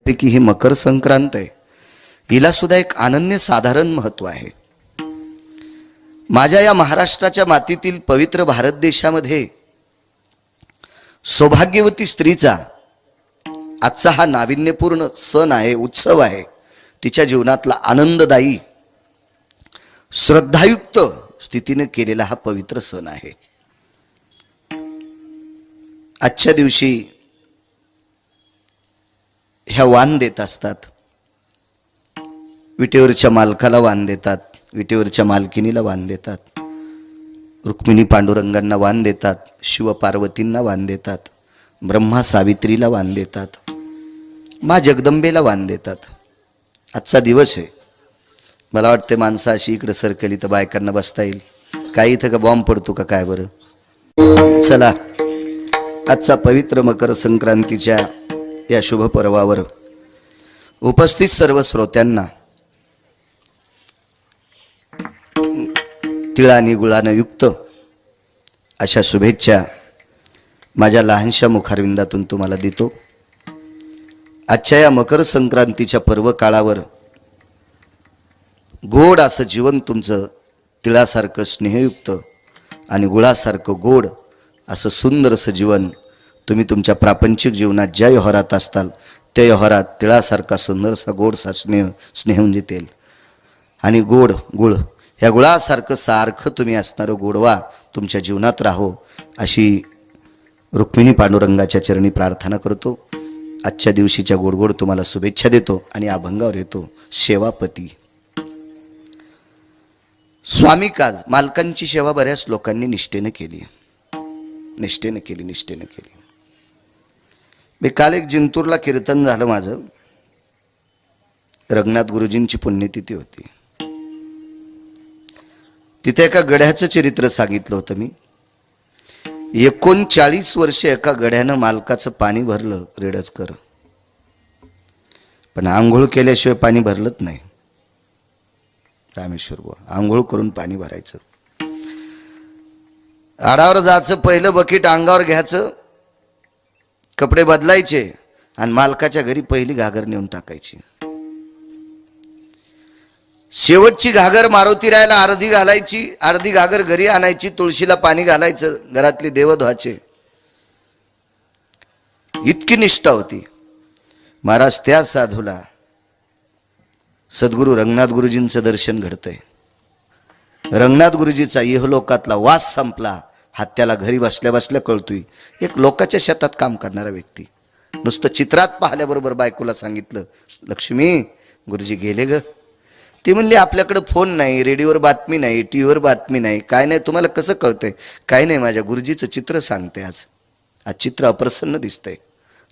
पैकी ही मकर संक्रांत आहे, हिला सुद्धा एक अनन्यसाधारण महत्व आहे. माझ्या या महाराष्ट्राच्या मातीतील पवित्र भारत देशामध्ये सौभाग्यवती स्त्रीचा आजचा हा नाविन्यपूर्ण सण आहे, उत्सव आहे. तिच्या जीवनातला आनंददायी श्रद्धायुक्त स्थितीने केलेला हा पवित्र सण आहे. आजच्या दिवशी ह्या वाण देत असतात. विटेवरच्या मालकाला वाण देतात, विटेवरच्या मालकिनीला वाण देतात, रुक्मिणी पांडुरंगांना वाण देतात, शिव पार्वतींना वाण देतात, ब्रह्मा सावित्रीला वाण देतात, मा जगदंबेला वाण देतात. आजचा दिवस आहे. मला वाटते माणसं अशी इकडे सरकली तर बायकांना बसता येईल. काही इथं का बॉम्ब पडतो का काय बरं. चला, आजचा पवित्र मकर संक्रांतीच्या या शुभ पर्वावर उपस्थित सर्व श्रोत्यांना तिळाने गुळाने युक्त अशा शुभेच्छा माझ्या लहानशा मुखारविंदातून तुम्हाला देतो. आजच्या या मकर संक्रांतीच्या पर्व काळावर गोड असं जीवन तुमचं तिळासारखं स्नेहयुक्त आणि गुळासारखं गोड असं सुंदर असं जीवन तुम्ही तुमच्या प्रापंचिक जीवनात ज्या व्यवहारात असताल त्या व्यवहारात तिळासारखा सुंदरसा गोडसा स्नेहून जेतेल. आणि गोड गुळ ह्या गुळासारखं सारखं तुम्ही असणारं गोडवा तुमच्या जीवनात राहो अशी रुक्मिणी पांडुरंगाच्या चरणी प्रार्थना करतो. आजच्या दिवशीच्या गोडगोड तुम्हाला शुभेच्छा देतो आणि अभंगावर येतो. सेवापती स्वामी काज मालकांची सेवा बऱ्याच लोकांनी निष्ठेने केली. मी काल एक जिंतूरला कीर्तन झालं माझं. रंगनाथ गुरुजींची पुण्यतिथी होती. तिथे एका गड्याचं चरित्र सांगितलं होतं मी. 39 वर्षे एका गड्यानं मालकाचं पाणी भरलं रेडजकर, पण आंघोळ केल्याशिवाय पाणी भरलंच नाही. रामेश्वर बुवा आंघोळ करून पाणी भरायचं. आडावर जायचं, पहिलं बकेट अंगावर घ्यायचं, कपडे बदलायचे आणि मालकाच्या घरी पहिली घागर नेऊन टाकायची. शेवटची घागर मारुती राहायला अर्धी घालायची, अर्धी घागर घरी आणायची, तुळशीला पाणी घालायचं, घरातली देव धुवायचे. इतकी निष्ठा होती. महाराज त्या साधूला सद्गुरू रंगनाथ गुरुजींचं दर्शन घडतंय. रंगनाथ गुरुजीचा इहलोकातला वास संपला हा त्याला घरी बसल्या बसल्या कळतोय. एक लोकाच्या शेतात काम करणारा व्यक्ती नुसतं चित्रात पाहिल्याबरोबर बायकोला सांगितलं, लक्ष्मी गुरुजी गेले ग. ती म्हणली, आपल्याकडे फोन नाही, रेडिओवर बातमी नाही, टीव्हीवर बातमी नाही, काय नाही. तुम्हाला कसं कळतंय? काय नाही, माझ्या गुरुजीचं चित्र सांगते. आज चित्र अप्रसन्न दिसतंय.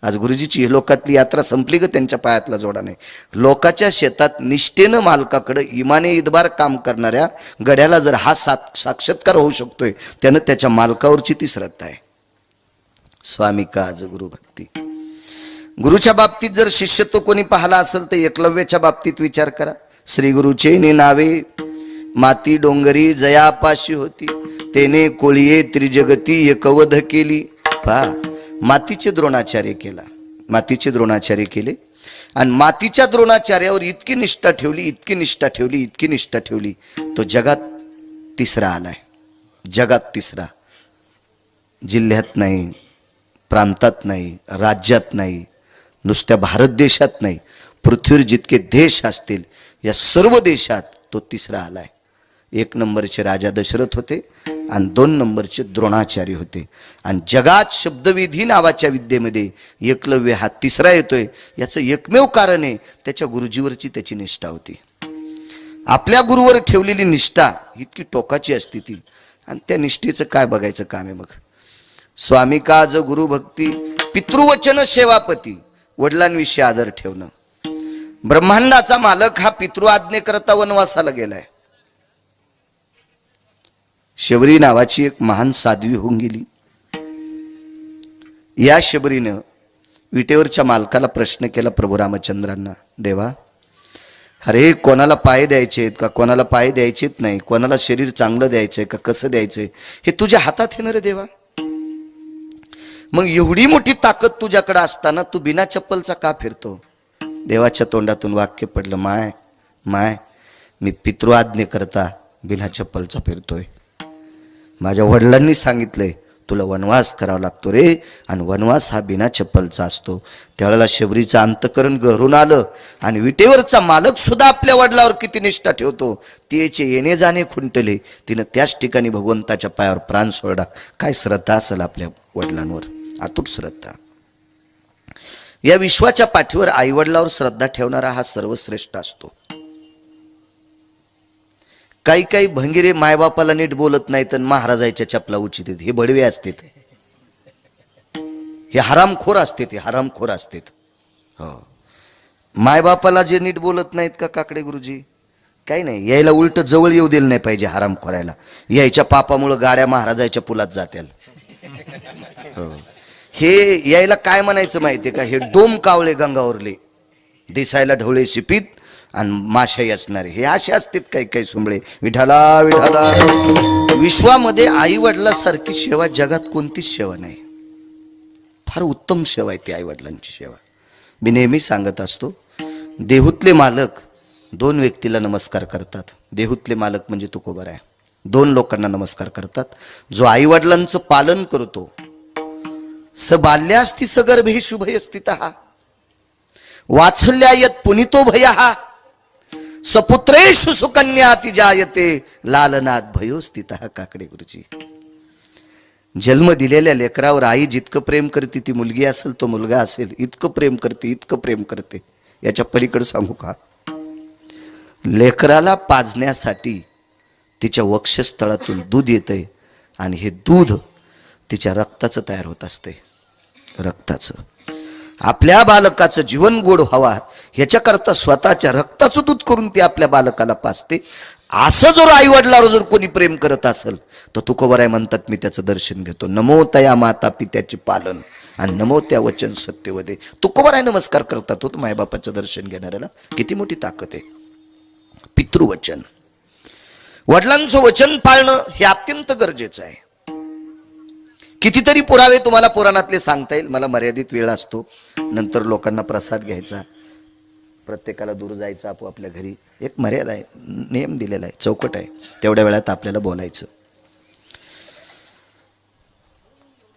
आज गुरुजीची लोकातली यात्रा संपली ग, त्यांच्या पायातला जोडा नाही. लोकाच्या शेतात निष्ठेनं मालकाकडे इमाने इतबार काम करणाऱ्या गड्याला जर हा साक्षात्कार होऊ शकतोय, त्यानं त्याच्या मालकावरची ती श्रद्धा आहे. स्वामी काज गुरु भक्ती. गुरुच्या बाबतीत जर शिष्यत्व कोणी पाहला असेल तर एकलव्याच्या बाबतीत विचार करा. श्री गुरुचे नावे माती डोंगरी जयापाशी होती, तेने कोळीये त्रिजगती एकवध केली. पहा, मातीचे द्रोणाचार्य केला, मातीचे द्रोणाचार्य केले आणि मातीच्या द्रोणाचार्यावर इतकी निष्ठा ठेवली, तो जगात तिसरा आलाय. जगात तिसरा. जिल्ह्यात नाही, प्रांतात नाही, राज्यात नाही, नुसत्या भारत देशात नाही, पृथ्वीवर जितके देश असतील या सर्व देशात तो तिसरा आलाय. 1 नंबरचे राजा दशरथ होते आणि 2 नंबरचे द्रोणाचार्य होते. आणि जगात शब्दविधी नावाच्या विद्येमध्ये एकलव्य हा तिसरा येतोय. याचं एकमेव कारण आहे त्याच्या गुरुजीवरची त्याची निष्ठा होती. आपल्या गुरुवर ठेवलेली निष्ठा इतकी टोकाची असते ती, आणि त्या निष्ठेचं काय बघायचं काम आहे मग. स्वामी काज गुरु भक्ती. पितृवचन सेवापती. वडिलांविषयी आदर ठेवणं. ब्रह्मांडाचा मालक हा पितृ आज्ञेकरता वनवासाला गेलाय. शबरी नावाची एक महान साध्वी होऊन गेली. या शबरीनं विटेवरच्या मालकाला प्रश्न केला प्रभू रामचंद्रांना, देवा, अरे कोणाला पाय द्यायचे का कोणाला पाय द्यायचेत नाही, कोणाला शरीर चांगलं द्यायचंय का कसं द्यायचंय हे तुझ्या हातात आहे ना रे देवा. मग एवढी मोठी ताकद तुझ्याकडे असताना तू बिना चप्पलचा का फिरतो? देवाच्या तोंडातून वाक्य पडलं, माय माय मी पितृआज्ञे करता बिना चप्पलचा फिरतोय. माझ्या वडिलांनी सांगितलंय तुला वनवास करावा लागतो रे, आणि वनवास हा बिना चप्पलचा असतो. त्यावेळेला शबरीचं अंतकरण गहरून आलं, आणि विटेवरचा मालक सुद्धा आपल्या वडिलावर किती निष्ठा ठेवतो. तिचे येणे जाणे खुंटले, तिनं त्याच ठिकाणी भगवंताच्या पायावर प्राण सोडला. काय श्रद्धा असेल आपल्या वडिलांवर, अतूट श्रद्धा. या विश्वाच्या पाठीवर आईवडिलावर श्रद्धा ठेवणारा हा सर्वश्रेष्ठ असतो. काही काही भंगिरे मायबापाला नीट बोलत नाहीत आणि महाराजाच्या चपला उचित, हे बडवे असतात, हे हरामखोर असतात, हे हरामखोर असतात. हो, मायबापाला जे नीट बोलत नाहीत का काकडे गुरुजी, काही नाही, यायला उलट जवळ येऊ दिलं नाही पाहिजे हरामखोरायला. यायच्या पापामुळं गाड्या महाराजाच्या पुलात जात्याल. हो, हे यायला काय म्हणायचं माहितीये का, हे डोम कावळे गंगावरले, दिसायला ढवळे शिपीत आणि माशाही असणारे, हे असे असतात काही काही सुंबळे. विठाला विठाला. विश्वामध्ये आई वडिलांसारखी सेवा जगात कोणतीच सेवा नाही. फार उत्तम सेवा आहे ती आई वडिलांची सेवा. मी नेहमी सांगत असतो, देहूतले मालक दोन व्यक्तीला नमस्कार करतात. देहूतले मालक म्हणजे तुकोबर आहे, दोन लोकांना नमस्कार करतात. जो आई वडिलांचं पालन करतो, स बाल्यास्ति सगर्भे शुभय स्थितः वात्सल्यायत पुनितो भयः सपुत्रेषु सुकन्याति जायते लालनात भयो स्थितः. काकडे गुरुजी, जन्म दिलेल्या लेकरावर आई जितकं प्रेम करते, ती मुलगी असेल तो मुलगा असेल, इतकं प्रेम करते, इतकं प्रेम करते. याच्या पलीकडे सांगू का, लेकराला पाजण्यासाठी तिच्या वक्षस्थळातून दूध येतंय, आणि हे दूध तिच्या रक्ताचं तयार होत असते, रक्ताचं. आपल्या बालकाचं जीवन गोड व्हावा ह्याच्याकरता स्वतःच्या रक्ताचं दूध करून ती आपल्या बालकाला पाजते. असं जर आई वडिलावर जर कोणी प्रेम करत असेल तर तुकोबराय म्हणतात, मी त्याचं दर्शन घेतो. नमो तया माता पित्याचे पालन आणि नमो त्या वचन सत्यवदे. तुकोबराय नमस्कार करतात हो मायबापाचं दर्शन घेणाऱ्याला. किती मोठी ताकद आहे. पितृवचन, वडिलांचं वचन पाळणं हे अत्यंत गरजेचं आहे. कितीतरी पुरावे तुम्हाला पुराणातले सांगता येईल, मला मर्यादित वेळ असतो. नंतर लोकांना प्रसाद घ्यायचा, प्रत्येकाला दूर जायचं आपोआपल्या घरी. एक मर्यादा आहे, नियम दिलेला आहे, चौकट आहे, तेवढ्या वेळात आपल्याला बोलायचं.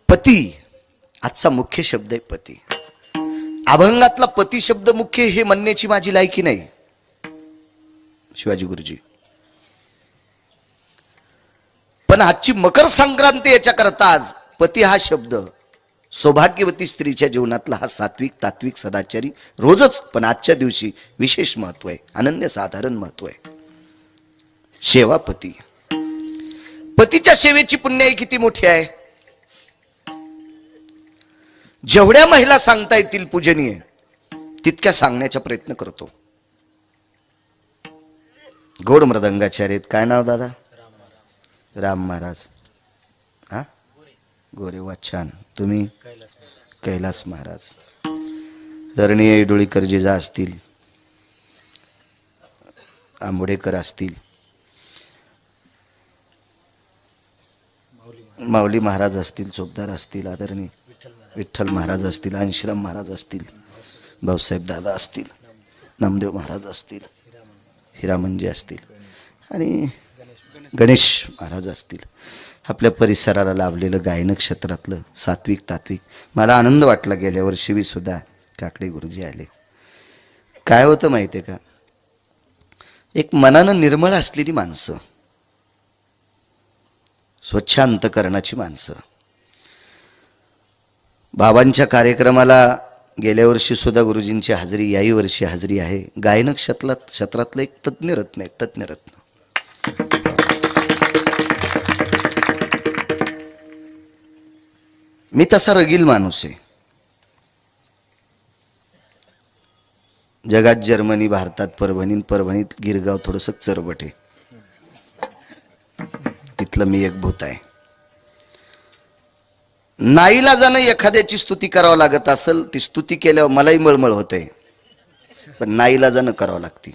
पती आजचा मुख्य शब्द आहे, पती. अभंगातला पती शब्द मुख्य हे म्हणण्याची माझी लायकी नाही शिवाजी गुरुजी. पण आजची मकर संक्रांती याच्या करता आज पती हा शब्द सौभाग्यवती स्त्रीच्या जीवनातला हा सात्विक तात्विक सदाचारी रोजच, पण आजच्या दिवशी विशेष महत्व आहे, अनन्यसाधारण महत्व आहे. सेवा पती, पतीच्या सेवेची पुण्याई किती मोठी आहे. जेवढ्या महिला सांगता येतील पूजनीय, तितक्या सांगण्याचा प्रयत्न करतो. गोड मृदंगाचार्य आहेत, काय नाव दादा? राम महाराज. हा, गोरे वा, छान. तुम्ही? कैलास महाराज. धरणीय डोळीकर जिजा असतील, आंबोडेकर असतील, माऊली महाराज असतील, चोपदार असतील, आदरणीय विठ्ठल महाराज असतील, अंशराम महाराज असतील, भाऊसाहेब दादा असतील, नामदेव महाराज असतील, हिरामंजी असतील, आणि गणेश महाराज असतील. आपल्या परिसराला लाभलेलं गायन क्षेत्रातलं सात्विक तात्विक. मला आनंद वाटला, गेल्या वर्षी सुद्धा काकडे गुरुजी आले. काय होतं माहिती आहे का, एक मनानं निर्मळ असलेली माणसं, स्वच्छ अंतकरणाची माणसं. बाबांच्या कार्यक्रमाला गेल्या वर्षी सुद्धा गुरुजींची हजेरी, याही वर्षी हजेरी आहे. गायन क्षेत्रातलं एक तज्ज्ञ रत्न आहे, तज्ज्ञ रत्न. मी तसा रगील माणूस आहे. जगात जर्मनी, भारतात परभणीत गिरगाव थोडंसं चरबट आहे, तिथलं मी एक भूत आहे. नाईलाजानं एखाद्याची स्तुती करावं लागत असेल, ती स्तुती केल्यावर मलाही मळमळ होते, पण नाईलाजानं करावं लागते.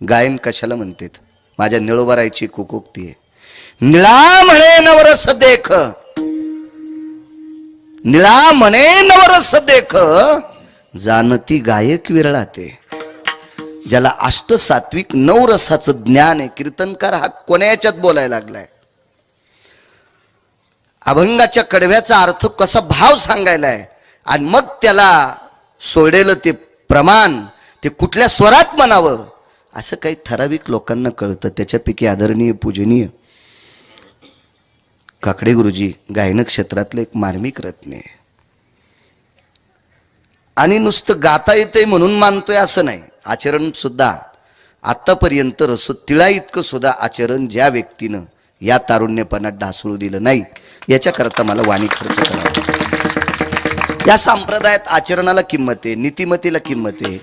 गायन कशाला म्हणतात, माझ्या निळोबारायची कुकुक्ती आहे. निळा म्हणे नवरस देख, निळा म्हणे नवरस देख, जाणती गायक विरळाते. ज्याला अष्टसात्विक 9 रसाचं ज्ञान आहे. कीर्तनकार हा कोण्या याच्यात बोलायला लागलाय? अभंगाच्या कडव्याचा अर्थ कसा भाव सांगायलाय आणि मग त्याला सोडेलं ते प्रमाण ते कुठल्या स्वरात म्हणावं असं काही ठराविक लोकांना कळतं. त्याच्यापैकी आदरणीय पूजनीय काकडे गुरुजी गायन क्षेत्रातले एक मार्मिक रत्न आहे. आणि नुसतं गाता येतंय म्हणून मानतोय असं नाही. आचरण सुद्धा आतापर्यंत तिळा इतकं सुद्धा आचरण ज्या व्यक्तीनं या तारुण्यपणात ढासळू दिलं नाही याच्याकरता मला वाणी खर्च करावा. या संप्रदायात आचरणाला किंमत आहे, नीतिमतीला किंमत आहे.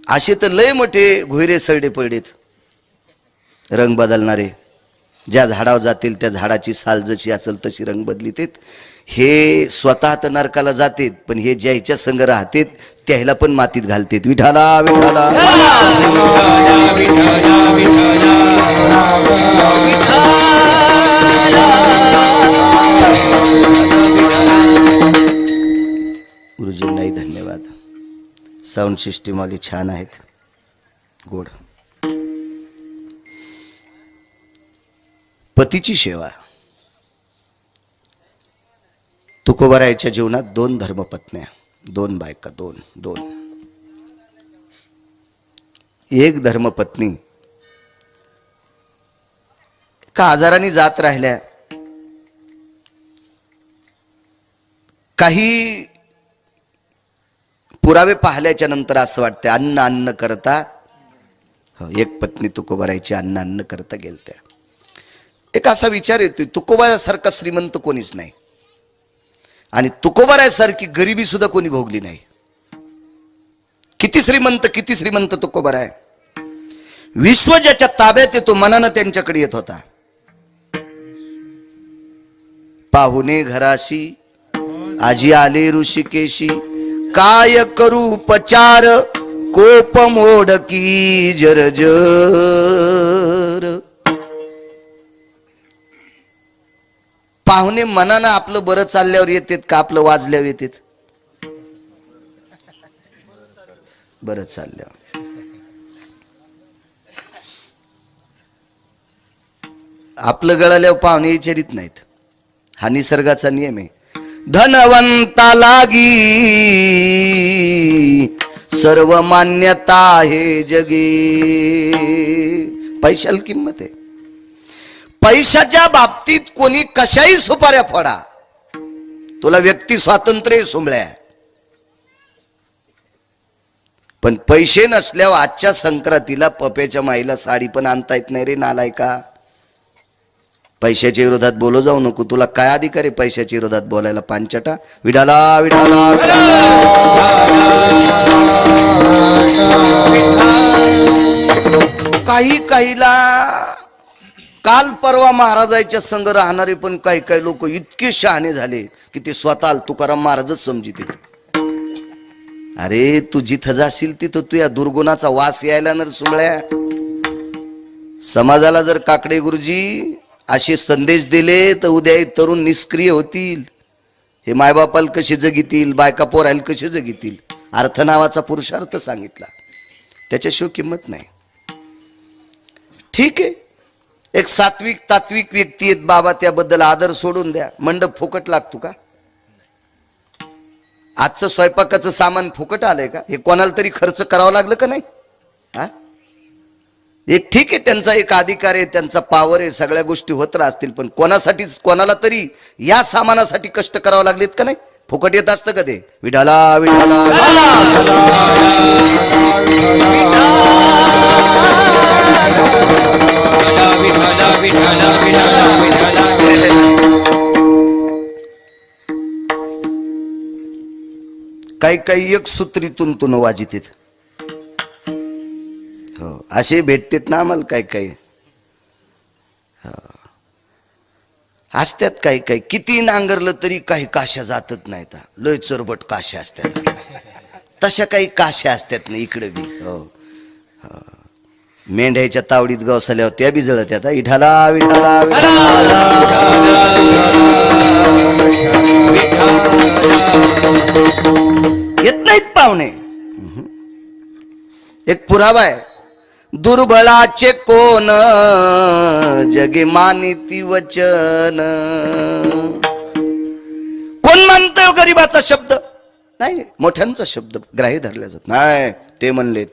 असे तर लय मोठे घोयरे सरडे पडलेत, रंग बदलणारे. ज्या झाडावर जातील त्या झाडाची साल जशी असेल तशी रंग बदलितेत. हे स्वतः तर नरकाला जातेत, पण हे ज्याच्या संग राहतेत त्याला पण मातीत घालतेत. विठाला विठाला गुरुजींनाही धन्यवाद. साऊंड सिस्टीम वाली छान आहेत, गोड. पतीची सेवा. तुकोबारायच्या जीवनात 2 धर्मपत्न्या, 2 बायका, 2 एक धर्मपत्नी का आजाराने जात राहिल्या. काही पुरावे पाहिल्याच्या नंतर असं वाटतं अन्न करता. एक पत्नी तुकोबारायची अन्न करता गेलत्या. एक असा विचार येतोय तुकोबारासारखा श्रीमंत कोणीच नाही आणि तुकोबारासारखी गरिबी सुद्धा कोणी भोगली नाही. किती श्रीमंत तुकोबाराय. विश्व ज्याच्या ताब्यात येतो मनानं त्यांच्याकडे येत होता. पाहुणे घराशी आजी आले ऋषिकेशी, काय करू उपचार कोप मोडकी जरजर. पाहुणे मनानं आपलं बरं चालल्यावर येतात का आपलं वाजल्यावर येतात? बरं चालल्यावर. आपलं गळाल्यावर पाहुणे विचारित नाहीत. हा निसर्गाचा नियम आहे. धनवंता लागी सर्व मान्यता आहे जगी. पैशाला किंमत आहे. पैशाच्या बाबतीत कोणी कशाही सुपाऱ्या फोडा, तुला व्यक्ती स्वातंत्र्य सुंबळ्या. पण पैसे नसल्यावर आजच्या संक्रांतीला पप्याच्या माईला साडी पण आणता येत नाही रे नालायका. पैशाच्या विरोधात बोलो जाऊ नको. तुला काय अधिकार आहे पैशाच्या विरोधात बोलायला? पांचटा. विठाला विठाला काहीला काल परवा महाराजांच्या संग राहणारे पण काही लोक इतके शहाणे झाले की ते स्वतः तुकाराम महाराजच समजित. अरे तू जिथं जाशील तिथं तू या दुर्गुणाचा वास यायला नर सुमळ्या. समाजाला जर काकडे गुरुजी असे संदेश दिले तर उद्या तरुण निष्क्रिय होतील. हे मायबापाला कसे जगितील, बायका पोरायला कसे जगितील. अर्थ नावाचा पुरुषार्थ सांगितला, त्याच्याशिवाय किंमत नाही. ठीक आहे, एक सात्विक तात्विक व्यक्ती आहेत बाबा, त्याबद्दल आदर सोडून द्या. मंडप फुकट लागतो का? आजचं स्वयंपाकाचं सामान फुकट आलंय का? हे कोणाला तरी खर्च करावं लागलं का नाही? हा, एक ठीक आहे, त्यांचा एक अधिकार आहे, त्यांचा पावर आहे, सगळ्या गोष्टी होत राहतील. पण कोणासाठी कोणाला तरी या सामानासाठी कष्ट करावं लागलेत का नाही? फुकट येत असतं का ते? विठाला विठाला काही एक सूत्रीतून तुन वाजित. हो, असे भेटतेत ना आम्हाला काही. असत्यात काही किती नांगरलं तरी काही काश्या जातच नाहीत. लय चरबट काश्या असतात. तशा काही काश्या असतात ना इकडे बी. हो, मेंढ्याच्या तावडीत गवसल्यावर त्या बी जळत आता. विठाला विठाला पाहुणे. एक पुरावा आहे, दुर्बळाचे कोण जगे मानिती वचन. कोण मानतोय गरीबाचा शब्द? नाही, मोठ्यांचा शब्द ग्राह्य धरला जात नाही. ते म्हणलेत,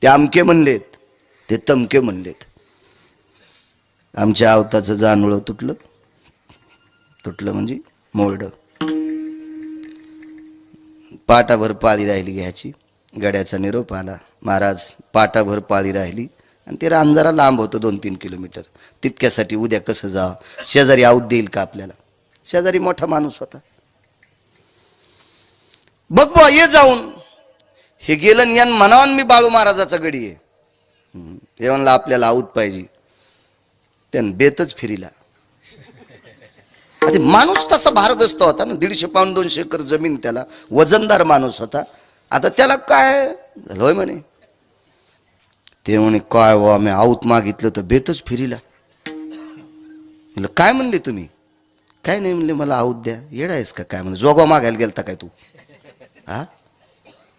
ते अमके म्हणलेत, ते तमके म्हणलेत. आमच्या आवताचं जानवळ तुटलं. तुटलं म्हणजे मोरड. पाटाभर पाळी राहिली घ्यायची. गड्याचा निरोप आला, महाराज पाटाभर पाळी राहिली आणि ते रान जरा लांब होतं 2-3 किलोमीटर. तितक्यासाठी उद्या कसं जावं? शेजारी आऊत देईल का आपल्याला? शेजारी मोठा माणूस होता. बघ बुवा ये जाऊन. हे गेलं यान म्हणावं मी बाळू महाराजाचा गडी आहे. हे म्हणलं आपल्याला आऊत पाहिजे. त्यानं बेतच फिरिला. आधी माणूस तसा भारदस्त होता ना, 150 पाऊंड 200 एकर जमीन, त्याला वजनदार माणूस होता. आता त्याला काय झालं म्हणे, ते म्हणे काय वा मी आऊत मागितलं तर बेतच फिरिला. म्हणलं काय म्हणले तुम्ही? काय नाही म्हणले, मला आऊत द्या. येडा आहेस का काय? म्हणे जोगवा मागायला गेलता काय तू? हा,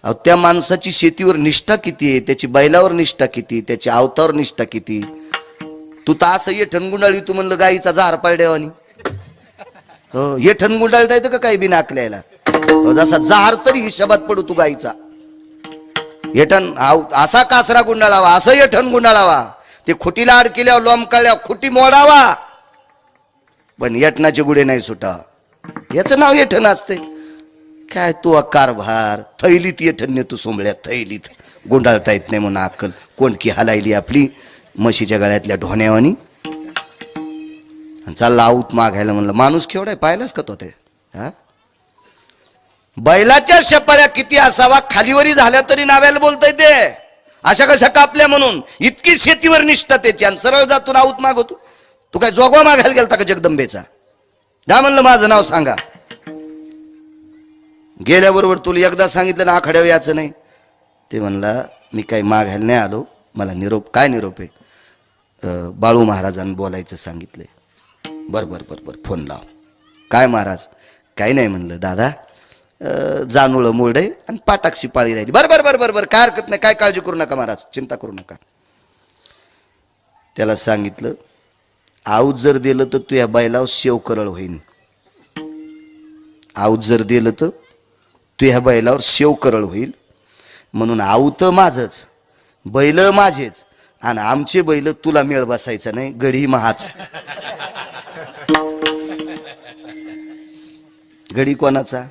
अहो त्या माणसाची शेतीवर निष्ठा किती आहे, त्याची बैलावर निष्ठा किती, त्याची आवतावर निष्ठा किती. तू तर असं ये ठणगुंडाळी, तू म्हणलं गाईचा जहार पाळड्यावानी. हो, हे ठण गुंडाळता येतं का काही बी नाकल्याला? जसा जहार तरी हिशोबात पडू तू गाईचा. येठण असा कासरा गुंडाळावा, असं येठण गुंडाळावा. ते खुटीला अडकिल्यावर लोंबकळल्या खुटी मोडावा, पण येठणाचे गुढे नाही सुटा. याचं नाव येठण असते काय? तू कारभार थैलीत येठण तू सोंबळ्यात थैलीत गुंडाळता येत नाही म्हणून अक्कल कोणकी हलायली आपली म्हशीच्या गळ्यातल्या ढोण्यावानी. चालला आऊत मागायला. म्हणलं माणूस केवढा पाहिलास का तो? ते हा, बैलाच्या शपाऱ्या किती असावा, खालीवरी झाल्या तरी नाव्याला बोलता येते. अशा कशा कापल्या म्हणून इतकी शेतीवर निष्ठा त्याची. आणि सरळ जातून आऊत मागवतो. तू काय जोगवा मागायला गेलता का जगदंबेचा? जा म्हणलं माझं नाव सांगा. गेल्याबरोबर तुला एकदा सांगितलं ना आखाड्यावर याचं नाही. ते म्हणला मी काही मागायला नाही आलो, मला निरोप. काय निरोप आहे? बाळू महाराजांनी बोलायचं सांगितलंय. बर बर बर बर फोन लाव. काय महाराज? काही नाही म्हणलं दादा, जानूळ मोरड आहे आणि पाटाक्षी पाळी राहिली. बर बर बर बर बर काय हरकत नाही, काय काळजी करू नका महाराज, चिंता करू नका. त्याला सांगितलं आऊत जर दिलं तर तू या बैलावर शेव करळ होईन. आऊत जर दिलं तर तू ह्या बैलावर शेव करळ होईल. म्हणून आऊत माझंच, बैल माझेच, आणि आमचे बैल तुला मेळ बसायचा नाही, गडी महाच. गडी कोणाचा?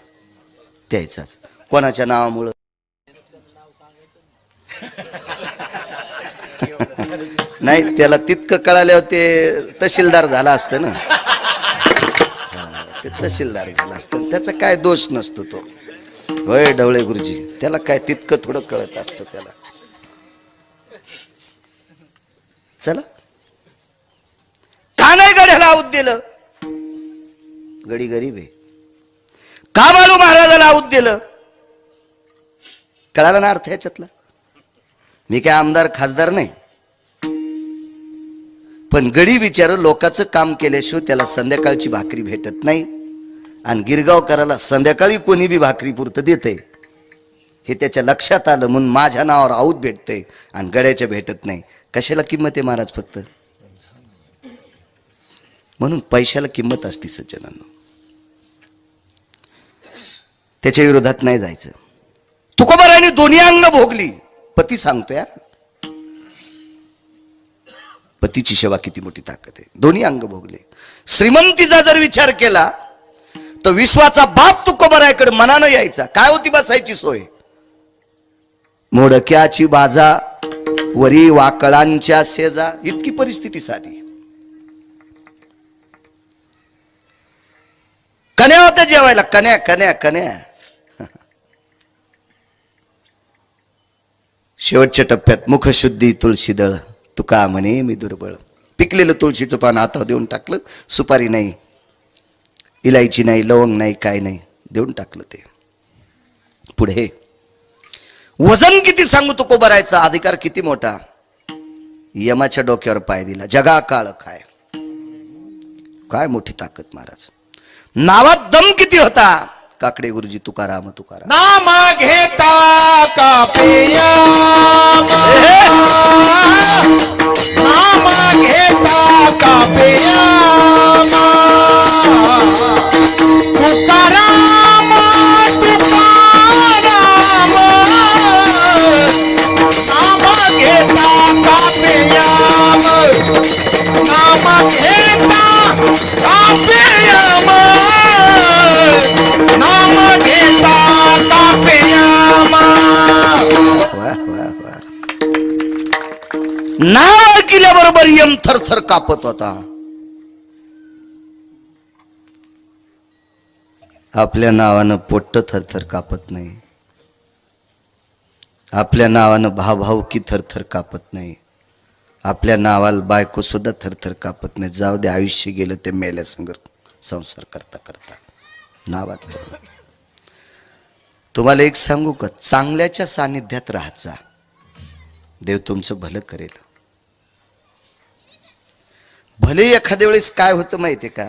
त्याचाच. कोणाच्या नावामुळं? नाही, त्याला तितकं कळाल्यावर ते तहसीलदार झाला असतं ना. ते तहसीलदार झाला असतं, त्याचा काय दोष नसतो तो. होय ढवळे गुरुजी, त्याला काय तितकं थोडं कळत असतं त्याला. चला, का नाही गड्याला आऊत दिलं? गडी गरीब आहे. का बाळू महाराजाला आऊत दिलं? कळाला ना अर्थ याच्यातला? मी काय आमदार खासदार नाही, पण गडी विचार लोकांचं काम केल्याशिवाय त्याला संध्याकाळची भाकरी भेटत नाही. आणि गिरगावकराला संध्याकाळी कोणी बी भाकरी पुरतं देते हे त्याच्या लक्षात आलं, म्हणून माझ्या नावावर आऊत भेटते आणि गड्याच्या भेटत नाही. कशाला किंमत आहे महाराज? फक्त म्हणून पैशाला किंमत असते सज्जनांनो. त्याच्या विरोधात नाही जायचं. तुकोबारायने दोन्ही अंग भोगली. पती सांगतोय, पतीची सेवा किती मोठी ताकद आहे. दोन्ही अंग भोगले. श्रीमंतीचा जर विचार केला तर विश्वाचा बाप तुकोबारायकडे मनानं यायचा. काय होती बसायची सोय? मोडक्याची बाजा वरी वाकळांच्या शेजा, इतकी परिस्थिती साधी. कन्या होत्या जेवायला, कन्या कन्या कन्या. शेवटच्या टप्प्यात मुखशुद्धी तुळशी दळ, तुका म्हणे मी दुर्बळ. पिकलेलं तुळशीचं पान हातावर देऊन टाकलं. सुपारी नाही, इलायची नाही, लवंग नाही, काय नाही, देऊन टाकलं. ते पुढे वजन किती सांगू तुकोबारायचा, अधिकार किती मोठा. यमाच्या डोक्यावर पाय दिला. जगा काळ काय, काय मोठी ताकद महाराज. नावात दम किती होता. काकडे गुरुजी तुकाराम तुकाराम. नाम घेता कापिया नाम घेता कापिया तुकाराम तुकाराम नाम घेता कापिया नाम घेता कापिया नाम घेता कापिया. वाह वाह वाह. नाव ऐकल्याबरोबर यम थरथर कापत होता. आपल्या नावानं पोट्ट थरथर कापत नाही. आपल्या नावानं भावभावकी थरथर कापत नाही. आपल्या नावाला बायको सुद्धा थरथर कापत नाही. जाऊ दे, आयुष्य गेलं ते मेल्या संग संसार करता करता नावात. तुम्हाला एक सांगू का, चांगल्याच्या सानिध्यात राहत जा, देव तुमचं भलं करेल. भले एखाद्या वेळेस काय होतं माहितीये का,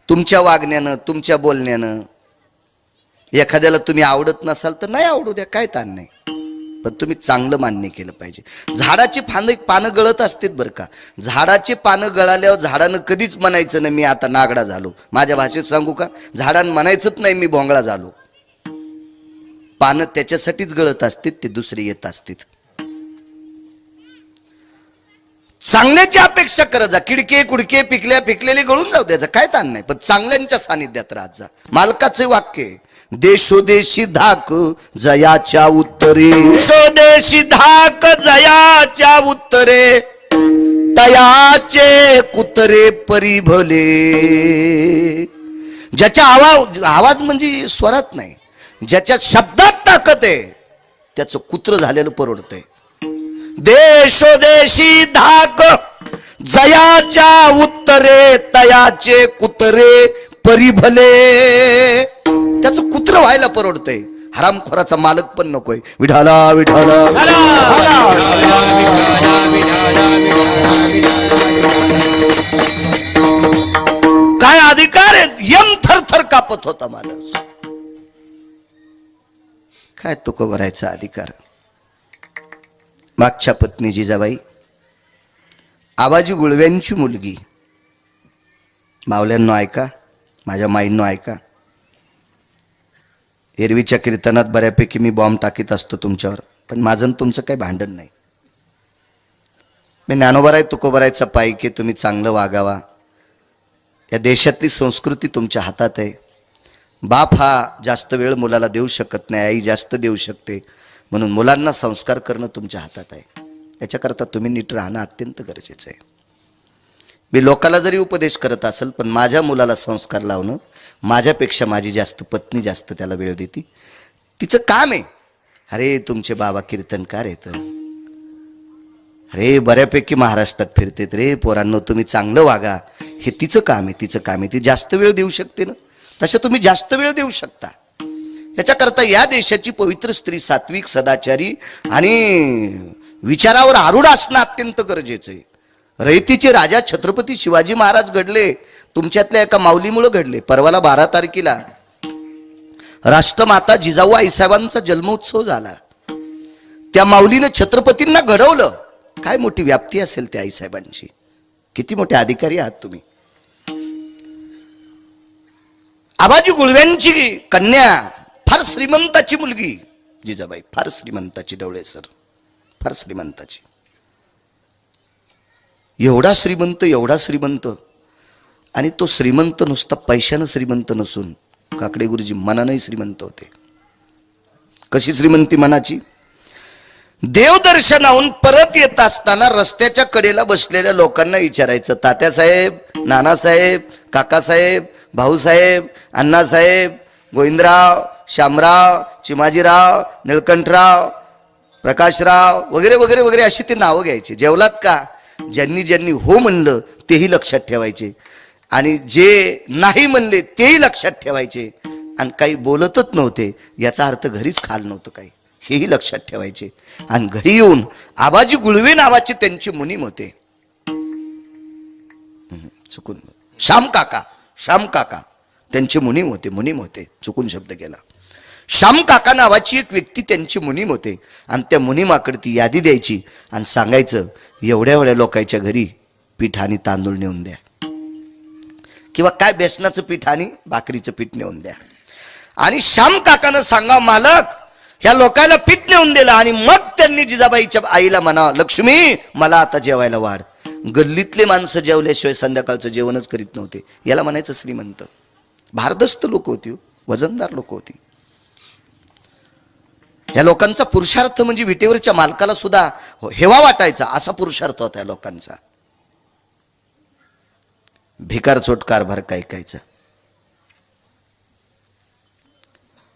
तुमच्या वागण्यानं तुमच्या बोलण्यानं एखाद्याला तुम्ही आवडत नसाल तर नाही आवडू द्या, काय ताण नाही, पण तुम्ही चांगलं मान्य केलं पाहिजे. झाडाची पानं गळत असतात बरं का. झाडाची पानं गळाल्यावर झाडानं कधीच म्हणायचं नाही मी आता नागडा झालो. माझ्या भाषेत सांगू का, झाडानं म्हणायचंच नाही मी भोंगळा झालो. पानं त्याच्यासाठीच गळत असतात, ते दुसरे येत असतात. चांगल्याची अपेक्षा करत जा. किडके कुडके पिकल्या पिकलेले गळून जाऊ द्यायचं, काय ताण नाही, पण चांगल्यांच्या सानिध्यात राहत जा. मालकाचे वाक्य, देशोदेशी धाक जयाच्या उत्तरे, स्वदेशी धाक जयाच्या उत्तरे, तयाचे कुतरे परिभले. ज्याच्या आवाज म्हणजे स्वरात नाही, ज्याच्या शब्दात ताकद आहे त्याचं कुत्र झालेलं परवडतंय. देशोदेशी धाक जयाच्या उत्तरे, तयाचे कुतरे परिभले. त्याचं कुत्र व्हायला परवडतंय, हरामखोराचा मालक पण नकोय. विठाला विठाला काय अधिकार आहेत. यम थरथर कापत होता माणूस. काय तुक भरायचा अधिकार. मागच्या पत्नी जिजाबाई आबाजी गुळव्यांची मुलगी. मावल्यांनो ऐका, माझ्या माईंनो ऐका. एरवीच्या कीर्तनात बऱ्यापैकी मी बॉम्ब टाकीत असतो तुमच्यावर, पण माझं तुमचं काही भांडण नाही. मी ज्ञानोबराय तुकोबरायचा पायी की तुम्ही चांगलं वागावा. या देशातली संस्कृती तुमच्या हातात आहे. बाप हा जास्त वेळ मुलाला देऊ शकत नाही, आई जास्त देऊ शकते, म्हणून मुलांना संस्कार करणं तुमच्या हातात आहे. याच्याकरता तुम्ही नीट राहणं अत्यंत गरजेचं आहे. मी लोकाला जरी उपदेश करत असेल, पण माझ्या मुलाला संस्कार लावणं, माझ्यापेक्षा माझी जास्त पत्नी जास्त त्याला वेळ देते. तिचं काम आहे. अरे तुमचे बाबा कीर्तनकार आहेत, अरे बऱ्यापैकी महाराष्ट्रात फिरतेत रे पोरांनो, तुम्ही चांगलं वागा, हे तिचं काम आहे. तिचं काम आहे, ती जास्त वेळ देऊ शकते ना, तसं तुम्ही जास्त वेळ देऊ शकता. याच्याकरता या देशाची पवित्र स्त्री सात्विक सदाचारी आणि विचारावर आरूढ असणं अत्यंत गरजेचं आहे. रयतीचे राजा छत्रपती शिवाजी महाराज घडले तुमच्यातल्या एका माऊलीमुळे घडले. परवाला 12 तारखेला राष्ट्रमाता जिजाऊ आईसाहेबांचा जन्मोत्सव झाला. त्या माऊलीनं छत्रपतींना घडवलं. काय मोठी व्याप्ती असेल त्या आईसाहेबांची, किती मोठे अधिकारी आहात तुम्ही. आबाजी गुळव्यांची कन्या, फार श्रीमंताची मुलगी जिजाबाई, फार श्रीमंताची. डवळे सर फार श्रीमंताची. एवढा श्रीमंत आणि तो श्रीमंत नुसता पैशानं श्रीमंत नसून काकडे गुरुजी मनानंही श्रीमंत होते. कशी श्रीमंती मनाची. देवदर्शनाहून परत येत असताना रस्त्याच्या कडेला बसलेल्या लोकांना विचारायचं, तात्यासाहेब, नानासाहेब, काकासाहेब, भाऊसाहेब, अण्णासाहेब, गोविंदराव, श्यामराव, चिमाजीराव, निळकंठराव, प्रकाशराव वगैरे वगैरे वगैरे अशी ते नावं घ्यायची. जेवलात का. ज्यांनी ज्यांनी हो म्हणलं तेही लक्षात ठेवायचे, आणि जे नाही म्हणले तेही लक्षात ठेवायचे, आणि काही बोलतच नव्हते याचा अर्थ घरीच खाल नव्हतं काही, हेही लक्षात ठेवायचे. आणि घरी येऊन आबाजी गुळवे नावाची त्यांची मुनीम होते. चुकून श्याम काका त्यांचे मुनीम होते, चुकून शब्द केला. श्याम काका नावाची एक व्यक्ती त्यांची मुनीम होते आणि त्या मुनीमाकडे ती यादी द्यायची आणि सांगायचं एवढ्या एवढ्या लोकांच्या घरी पीठ आणि तांदूळ नेऊन द्या, किंवा काय बेसनाचं पीठ आणि भाकरीचं पीठ नेऊन द्या. आणि श्याम काकानं सांगा मालक ह्या लोकांना पीठ नेऊन दिलं आणि मग त्यांनी जिजाबाईच्या आईला म्हणा लक्ष्मी मला आता जेवायला वाढ. गल्लीतले माणसं जेवल्याशिवाय संध्याकाळचं जेवणच करीत नव्हते. याला म्हणायचं श्रीमंत. भारदस्त लोक होती, वजनदार लोक होती. या लोकांचा पुरुषार्थ म्हणजे विटेवरच्या मालकाला सुद्धा हेवा वाटायचा असा पुरुषार्थ होता या लोकांचा. भिकार चोट कारभार काय कायचा.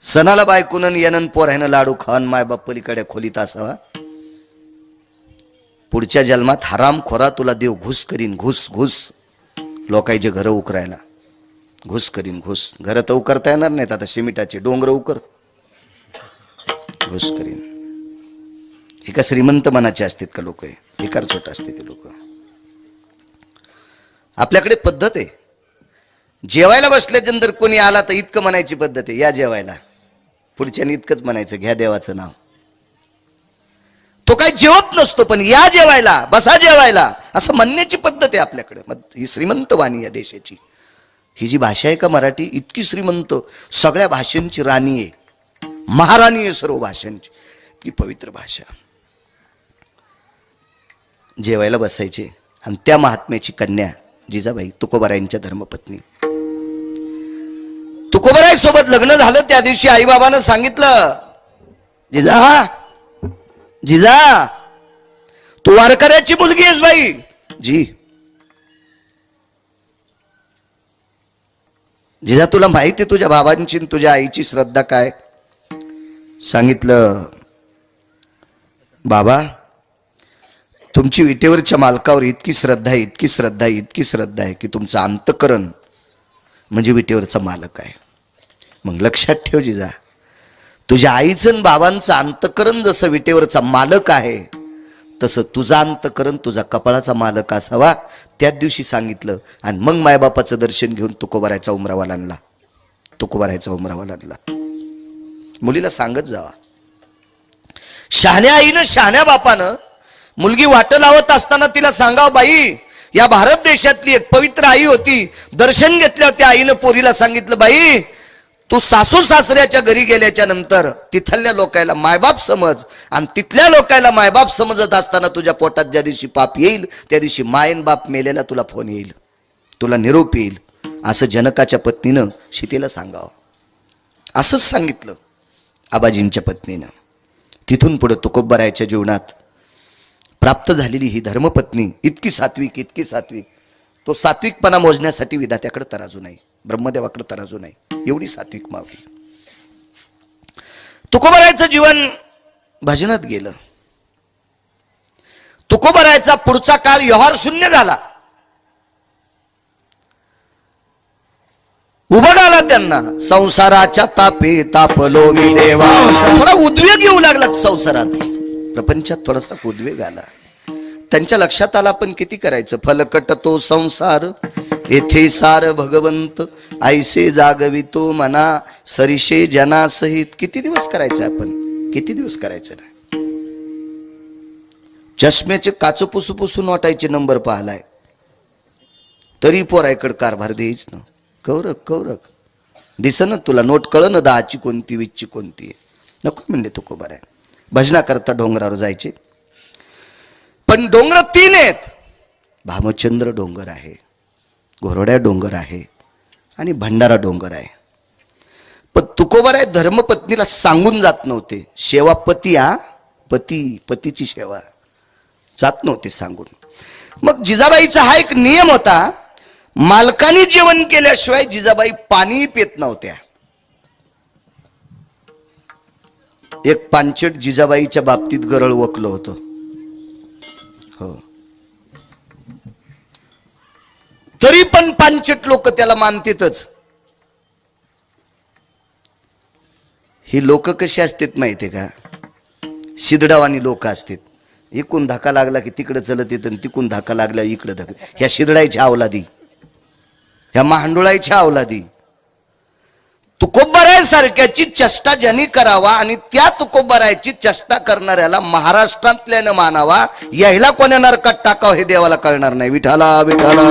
सणाला बायकुनन येनन पोरायनं लाडू खान मायबाप पलीकडे खोलीत असावा. पुढच्या जन्मात हराम खोरा तुला देव घुस करीन, घुस घुस. लोकांचे घर उकरायला घुस करीन, घुस. घर तर उकरता येणार नाहीत आता, सिमिटाचे डोंगर उकर, घुस करीन. हे का श्रीमंत मनाचे असतात का लोक? भिकार छोट असते ते लोक. आपल्याकडे पद्धत आहे, जेवायला बसल्यानंतर कोणी आला तर इतकं म्हणायची पद्धत आहे, या जेवायला. पुढच्याने इतकंच म्हणायचं, घ्या देवाचं नाव. तो काय जेवत नसतो पण या जेवायला, बसा जेवायला असं म्हणण्याची पद्धत आहे आपल्याकडे. ही श्रीमंत वाणी या देशाची. ही जी भाषा आहे का मराठी, इतकी श्रीमंत, सगळ्या भाषांची राणी आहे, महाराणी आहे सर्व भाषांची. ती पवित्र भाषा. जेवायला बसायचे आणि त्या महात्म्याची कन्या जिजाबाई तुकोबारायांच्या धर्मपत्नी. तुकोबाराय सोबत लग्न झालं त्या दिवशी आईबाबानं सांगितलं, जिजा जिजा तू वारकऱ्याची मुलगी आहेस बाई. जी जिजा तुला माहिती आहे तुझ्या बाबांची तुझ्या आईची श्रद्धा काय? सांगितलं बाबा तुमची विटेवरच्या मालकावर इतकी श्रद्धा आहे, इतकी श्रद्धा आहे, इतकी श्रद्धा आहे की तुमचं अंतकरण म्हणजे विटेवरचा मालक आहे. मग लक्षात ठेव जिजा, तुझ्या आईचं आणि बाबांचं अंतकरण जसं विटेवरचा मालक आहे तसं तुझं अंतकरण तुझा कपाळाचा मालक असावा. त्याच दिवशी सांगितलं आणि मग मायबापाचं दर्शन घेऊन तुकोबारायचा उमरावा आणला. तुकोबारायचा उमरावा आणला. मुलीला सांगत जावा. शहाण्या आईनं शहाण्या बापानं मुलगी वाट लावत असताना तिला सांगावं, बाई या भारत देशातली एक पवित्र आई होती. दर्शन घेतल्या त्या आईनं पोरीला सांगितलं, बाई तू सासू सासऱ्याच्या घरी गेल्याच्या नंतर तिथल्या लोकायला मायबाप समज आणि तिथल्या लोकायला मायबाप समजत असताना तुझ्या पोटात ज्या दिवशी पाप येईल त्या दिवशी मायन बाप मेलेला तुला फोन येईल, तुला निरोप येईल. असं जनकाच्या पत्नीनं सीतेला सांगावं. असंच सांगितलं आबाजींच्या पत्नीनं. तिथून पुढे तुकोबारायच्या जीवनात प्राप्त झालेली ही धर्मपत्नी इतकी सात्विक, इतकी सात्विक, तो सात्विकपणा मोजण्यासाठी विधात्याकडे तराजू नाही, ब्रह्मदेवाकडे तराजू नाही, एवढी सात्विक मावली. तुकोबारायचं जीवन भजनात गेलं. तुकोबारायचा पुढचा काळ व्यवहार शून्य झाला. उभं आला त्यांना. संसाराच्या तापे तापलो मी देवा. थोडा उद्वेग येऊ लागला संसारात, प्रपंचात थोडासा उद्वेग आला. त्यांच्या लक्षात आला पण किती करायचं. फलकट तो संसार येथे सार भगवंत ऐसे जागवितो मना सरिषे जनासहित. किती दिवस करायचं आपण, किती दिवस करायचं ना. चष्म्याचे काच पुसू पुसून वाटायचे नंबर पाहलाय तरी पोरायकड कारभार द्यायच ना. कौरक कौरक दिसन तुला नोट कळ ना 10ची कोणती 20ची कोणती. नको म्हणले तुकोबाराय. भजना करता डोंगरावर जायचे. पण डोंगर 3 आहेत. भामचंद्र डोंगर आहे, घोरड्या डोंगर आहे आणि भंडारा डोंगर आहे. पण तुकोबाराय धर्मपत्नीला सांगून जात नव्हते. सेवा पती, पती पतीची सेवा जात नव्हते सांगून. मग जिजाबाईचा हा एक नियम होता, मालकाने जेवण केल्याशिवाय जिजाबाई पाणी पित नव्हत्या. एक पांचट जिजाबाईच्या बाबतीत गरळ वकलं होतं. हो, तरी पण पांचट लोक त्याला मानतेतच. ही लोक कशी असतात माहितीये का? शिदडावानी लोक असतात. इकून धक्का लागला की तिकडे चलत येत, तिकून धक्का लागला इकडे धक्का. ह्या शिदडायच्या अवलादी, ह्या महांडोळायच्या अवलादी. तुकोबारायसारख्याची चेष्टा ज्यांनी करावा आणि त्या तुकोबारायची चेष्टा करणाऱ्याला महाराष्ट्रातल्यानं मानावा, यायला कोण्या नरकात टाकावं हे देवाला कळणार नाही. विठाला विठाला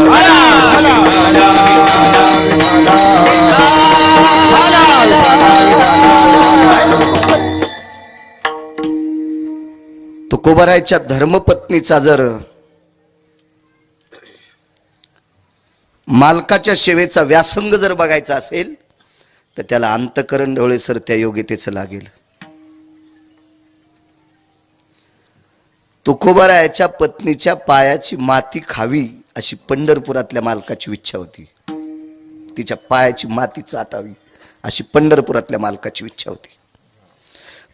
तुकोबारायच्या धर्मपत्नीचा जर मालकाच्या सेवेचा व्यासंग जर बघायचा असेल तर त्याला अंतकरण डोळे सर त्या योग्यतेचं लागेल. तुकोबारायच्या पत्नीच्या पायाची माती खावी अशी पंढरपुरातल्या मालकाची इच्छा होती. तिच्या पायाची माती चाटावी अशी पंढरपुरातल्या मालकाची इच्छा होती.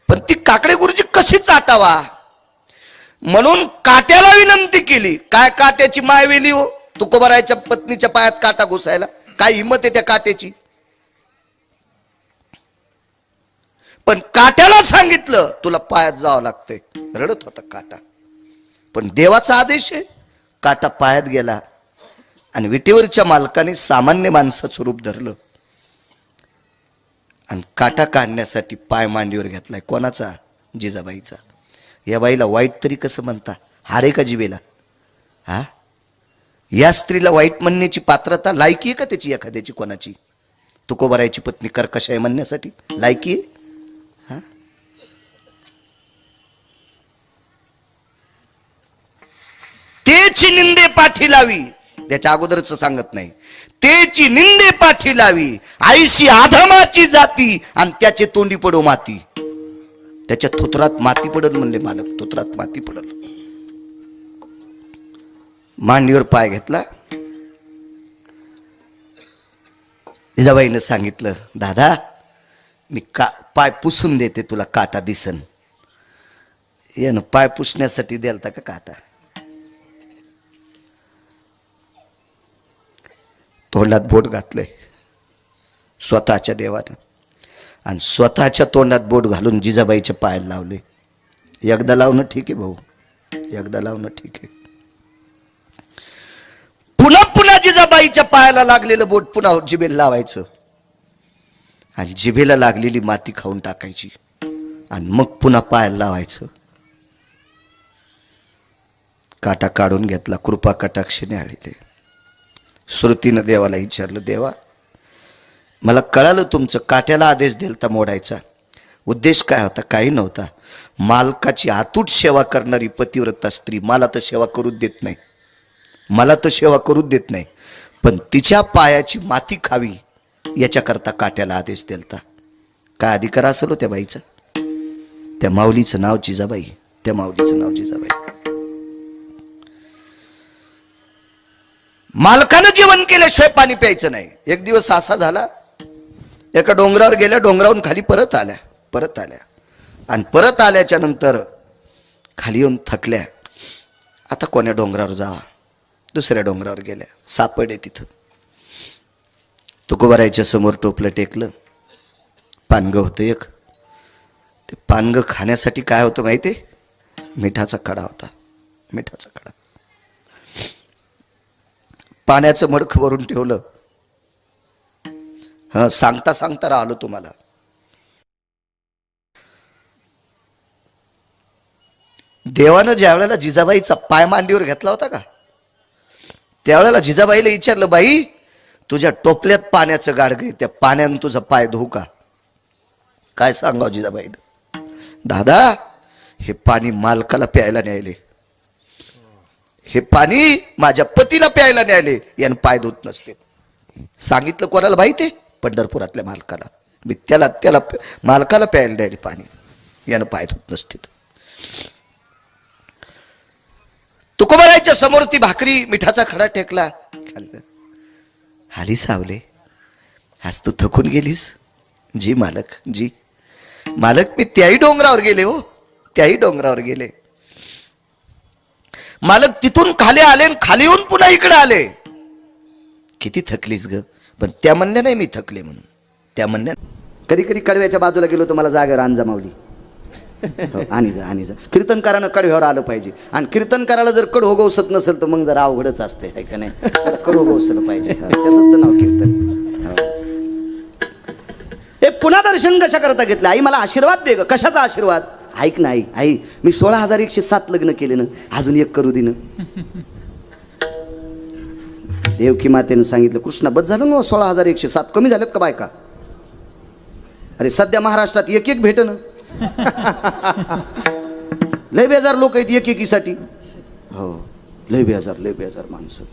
पण ती काकडे गुरुजी कशी चाटावा म्हणून काट्याला विनंती केली. काय काट्याची माय वेली हो, तुकोबारायच्या पत्नीच्या पायात काटा घुसायला काय हिंमत आहे त्या काट्याची. पण काट्याला सांगितलं तुला पायात जावं लागतंय. रडत होता काटा, पण देवाचा आदेश आहे. काटा पायात गेला आणि विटेवरच्या मालकाने सामान्य माणसाचं रूप धरलं आणि काटा काढण्यासाठी पाय मांडीवर घेतलाय. कोणाचा? जिजाबाईचा. या बाईला वाईट तरी कसं म्हणता? हारे का जिबेला? हा, या स्त्रीला वाईट म्हणण्याची पात्रता, लायकी आहे का त्याची एखाद्याची? कोणाची? तुकोबारायची पत्नी कर्कश आहे म्हणण्यासाठी लायकी आहे? हा, तेची निंदे पाठी लावी, त्याच्या अगोदरच सांगत नाही. तेची निंदे पाठी लावी, आईशी आधमाची जाती आणि त्याचे तोंडी पडो माती. त्याच्या थुत्रात माती पडल म्हणले मालक, थुत्रात माती पडल. मांडीवर पाय घेतला. जिजाबाईनं सांगितलं, दादा मी पाय पुसून देते, तुला काटा दिसन. यानं पाय पुसण्यासाठी द्यालता का काटा? तोंडात बोट घातलंय स्वतःच्या देवानं आणि स्वतःच्या तोंडात बोट घालून जिजाबाईच्या पायाला लावले. एकदा लावणं ठीक आहे भाऊ, एकदा लावणं ठीक आहे. पुन्हा पुन्हा जिजाबाईच्या पायाला लागलेलं बोट पुन्हा जिभेला लावायचं आणि जिभेला लागलेली माती खाऊन टाकायची आणि मग पुन्हा पायाला लावायचं. काटा काढून घेतला. कृपा कटाक्षाने आलेले. श्रुतीनं देवाला विचारलं, देवा मला कळालं तुमचं काट्याला आदेश दिलता मोडायचा. उद्देश काय होता? काही नव्हता. मालकाची अतूट सेवा करणारी पतिव्रता स्त्री मला तर सेवा करूच देत नाही, मला तर सेवा करूच देत नाही, पण तिच्या पायाची माती खावी याच्याकरता काट्याला आदेश दिलता. काय अधिकार असेल हो त्या बाईचा? त्या माऊलीचं नाव जिजाबाई, त्या माऊलीचं नाव जिजाबाई. मालकानं जेवण केल्याशिवाय पाणी प्यायचं नाही. एक दिवस असा झाला, एका डोंगरावर गेल्या, डोंगरावरून खाली परत आल्या आणि परत आल्याच्या नंतर खाली येऊन थकल्या. आता कोण्या डोंगरावर जावा? दुसऱ्या डोंगरावर गेल्या. सापडे तिथं. तुकोबारायच्या समोर टोपलं टेकलं. पानगं होतं एक. ते पानगं खाण्यासाठी काय होतं माहितीये? मिठाचा खडा होता, मिठाचा खडा. पाण्याचं मडक वरून ठेवलं. हा, सांगता सांगता राहिलो तुम्हाला. देवानं ज्या वेळेला जिजाबाईचा पाय मांडीवर घेतला होता का, त्यावेळेला जिजाबाईला विचारलं, बाई तुझ्या टोपल्यात पाण्याचं गाडगं, त्या पाण्यानं तुझा पाय धुऊ का? काय सांगाव जिजाबाईनं? दादा हे पाणी मालकाला प्यायला न्यायले, हे पाणी माझ्या पतीला प्यायला न्यायले, यानं पाय धुत नसते. सांगितलं कोणाला माहिती? पंढरपुरातल्या मालकाला. मी त्याला मालकाला प्यायला न्यायले पाणी, यानं पाय धुत नसते. तुकोबारायच्या समोर ती भाकरी मिठाचा खडा टेकला. खाल्लं. हाली सावले, आज तू थकून गेलीस? जी मालक, जी मालक, मी त्याही डोंगरावर गेले हो, त्याही डोंगरावर गेले. मालक तिथून खाली आले, खाली येऊन पुन्हा इकडे आले. किती थकलीस ग? पण त्या म्हणल्या नाही मी थकले म्हणून. त्या म्हणल्या कधी कधी कडव्याच्या बाजूला गेलो तर मला जागेवर आण जमावली. आणि जा कीर्तनकारानं कडव्यावर आलं पाहिजे. आणि कीर्तनकाराला जर कड होगवसत नसेल तर मग जरा अवघडच असते, आहे का नाही? कड होगवसलं पाहिजे, त्याचंच तर नाव कीर्तन. पुन्हा दर्शन कशा करता घेतलं? आई मला आशीर्वाद दे ग. कशाचा आशीर्वाद? ऐक ना आई, आई मी 16,107 लग्न केले ना, अजून एक करू दे ना. देवकी मातेनं सांगितलं, कृष्णा बस झालं ना 16,107, कमी झालेत का बायका? अरे सध्या महाराष्ट्रात एक एक भेट ना. लय बेजार लोक आहेत एक एकीसाठी. हो लय बेजार माणसं.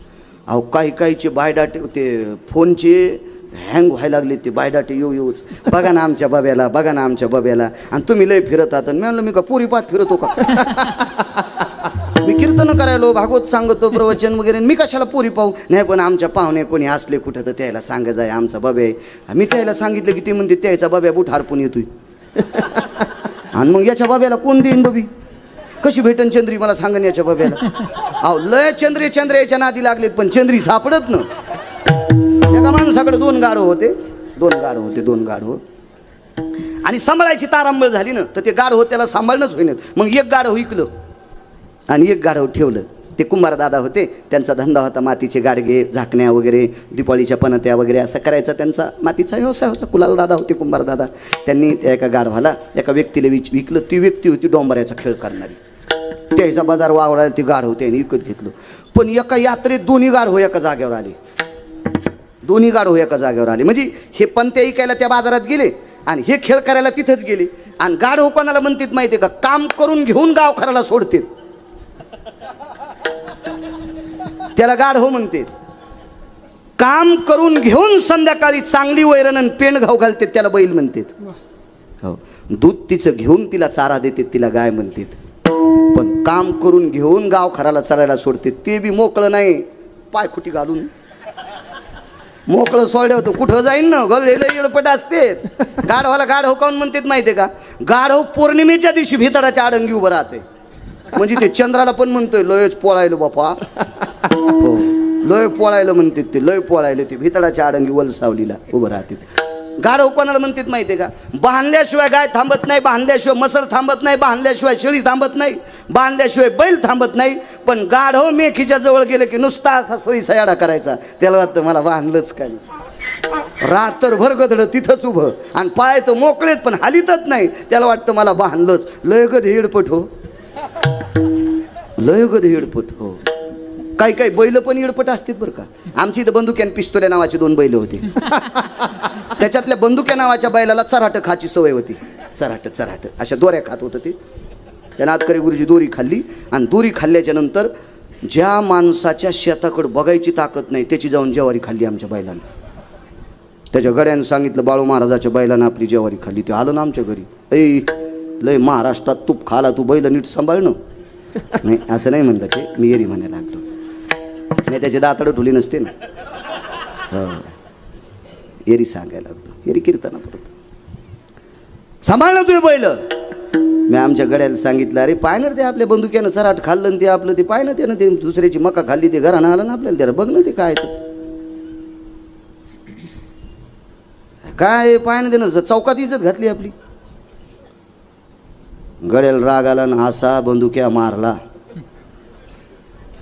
अहो काही काहीचे बायडाटे ते फोनचे हँग व्हायला लागले, ते बायडाटे येऊच. बघा ना आमच्या बाब्याला, बघा ना आमच्या बाब्याला, आणि तुम्ही लय फिरत आहात. मी म्हणलं मी का पुरी पात फिरतो का? मी कीर्तन करायलो, भागवत सांगतो, प्रवचन वगैरे, मी कशाला पुरी पाहू? नाही पण आमच्या पाहुणे कोणी असले कुठं तर त्याला सांगा जाय आमचा बाबा आहे. मी त्याला सांगितलं की ते म्हणते त्याचा बाब्या बुट हारपून येतोय. आणि मग याच्या बाब्याला कोण देईन बबी? कशी भेटन चंद्री मला सांगन याच्या बाब्याला? अहो लय चंद्र याच्या नादी लागलेत, पण चंद्री सापडत ना. एका माणसाकडे दोन गाढव होते. आणि सांभाळायची तारांबळ झाली ना, तर ते गाढव त्याला सांभाळणंच होईन. मग एक गाढव विकलं आणि एक गाढव ठेवलं. ते कुंभार दादा होते, त्यांचा धंदा होता मातीचे गाडगे, झाकण्या वगैरे, दिपाळीच्या पणत्या वगैरे असं करायचा त्यांचा मातीचा व्यवसाय होता. कुलाल दादा होते कुंभार दादा. त्यांनी त्या एका गाढवाला एका व्यक्तीला विकलं. ती व्यक्ती होती डोंबऱ्याचा खेळ करणारी. त्याचा बाजार वावडायला ती गाढव त्याने विकत घेतलं. पण एका यात्रेत दोन्ही गाढव एका जागेवर आले. म्हणजे हे पणत्या विकायला त्या बाजारात गेले आणि हे खेळ करायला तिथंच गेले. आणि गाढव कोणाला म्हणतात माहिती आहे का? काम करून घेऊन गाव खराला सोडते, त्याला गाढव म्हणते. काम करून घेऊन संध्याकाळी चांगली वैरण आणि पेंड घाव घालते, त्याला बैल म्हणते. हो दूध तिचं घेऊन तिला चारा देते, तिला गाय म्हणते. पण काम करून घेऊन गाव खराला चरायला सोडते, ते बी मोकळं नाही, पायखुटी घालून मोकळं सोडलं होतं. कुठं जाईन ना, गळलेलं येळपट असते. गाढवाला गाढव काऊन म्हणतात माहितीये का? गाढव पौर्णिमेच्या दिवशी भितडाच्या आडंगी उभं राहते. म्हणजे ते चंद्राला पण म्हणतोय लयच पोळायलो बापा. हो लय पोळायलं म्हणतात ते, लय पोळायलं. ते भितडाच्या आडंगी वलसावलीला उभं राहते. गाढव कोणाला म्हणतात माहितीये का? बांधल्याशिवाय गाय थांबत नाही, बांधल्याशिवाय मसर थांबत नाही, बांधल्याशिवाय शेळी थांबत नाही, बांधल्याशिवाय बैल थांबत नाही. पण गाढव मेखीच्या जवळ गेलं की नुसता असा सोयी सयाडा करायचा. त्याला वाटतं मला बांधलंच काय. रात्रभर गधडं तिथंच उभं आणि पाय तर मोकळेत पण हालीतच नाही. त्याला वाटतं मला बांधलंच. लय गधे हेडपट हो, लय गधे हेडपट हो. काही काही बैल पण येडपट असतात बरं का. आमची इथं बंदुक्या आणि पिस्तोल्या नावाचे 2 बैल होते. त्याच्यातल्या बंदुक्या नावाच्या बैलाला चराट खाची सवय होती. चराट अशा दोऱ्या खात होतं ते. त्यानं आतकरी गुरुजी दोरी खाल्ली आणि दोरी खाल्ल्याच्या नंतर ज्या माणसाच्या शेताकडे बघायची ताकद नाही त्याची जाऊन ज्वारी खाल्ली आमच्या बैलानं. त्याच्या गड्यानं सांगितलं बाळू महाराजाच्या बैलानं आपली ज्वारी खाल्ली. ते आलं ना आमच्या घरी. ऐ लय महाराष्ट्रात तूप खाला तू, बैल नीट सांभाळणं. नाही असं नाही म्हणलं ते, मी एरी म्हणायला लागलो. नाही त्याचे दातडं ठुली नसते ना. हो एरी सांगायला लागलो. एरी कीर्तना परत सांभाळणं तुम्ही बैल. मी आमच्या गड्याला सांगितलं अरे पाय ना ते आपल्या बंदुक्यानं चराट खाल्लं ते आपलं, ते पाय ना त्यानं ते दुसऱ्याची मका खाल्ली, ते घरानं आलं ना आपल्याला, त्याला बघ ना ते काय काय पाय ना त्यानं चौकात इज्जत घातली आपली. गड्याला राग आला ना, असा बंदुक्या मारला.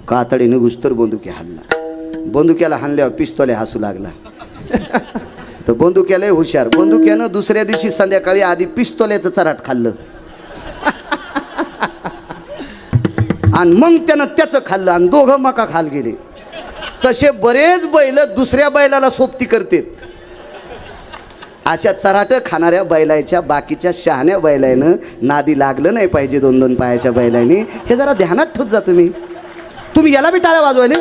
कातडीने घुसतर बंदुक्या हाणला. बंदुक्याला हाणल्यावर पिस्तोल्या हसू लागला. तर बंदुक्याला हुशार. बंदुक्यानं दुसऱ्या दिवशी संध्याकाळी आधी पिस्तोल्याचं चराट खाल्लं आणि मग त्यानं त्याचं खाल्लं आणि दोघं मका खाल गेले. तसे बरेच बैल दुसऱ्या बैलाला सोबती करते. अशा चराट खाणाऱ्या बैलाच्या बाकीच्या शहाण्या बैलानं नादी लागलं नाही पाहिजे 2-2 पायाच्या बैलाने. हे जरा ध्यानात ठेवत जा तुम्ही. तुम्ही याला बी टाळ्या वाजवायले.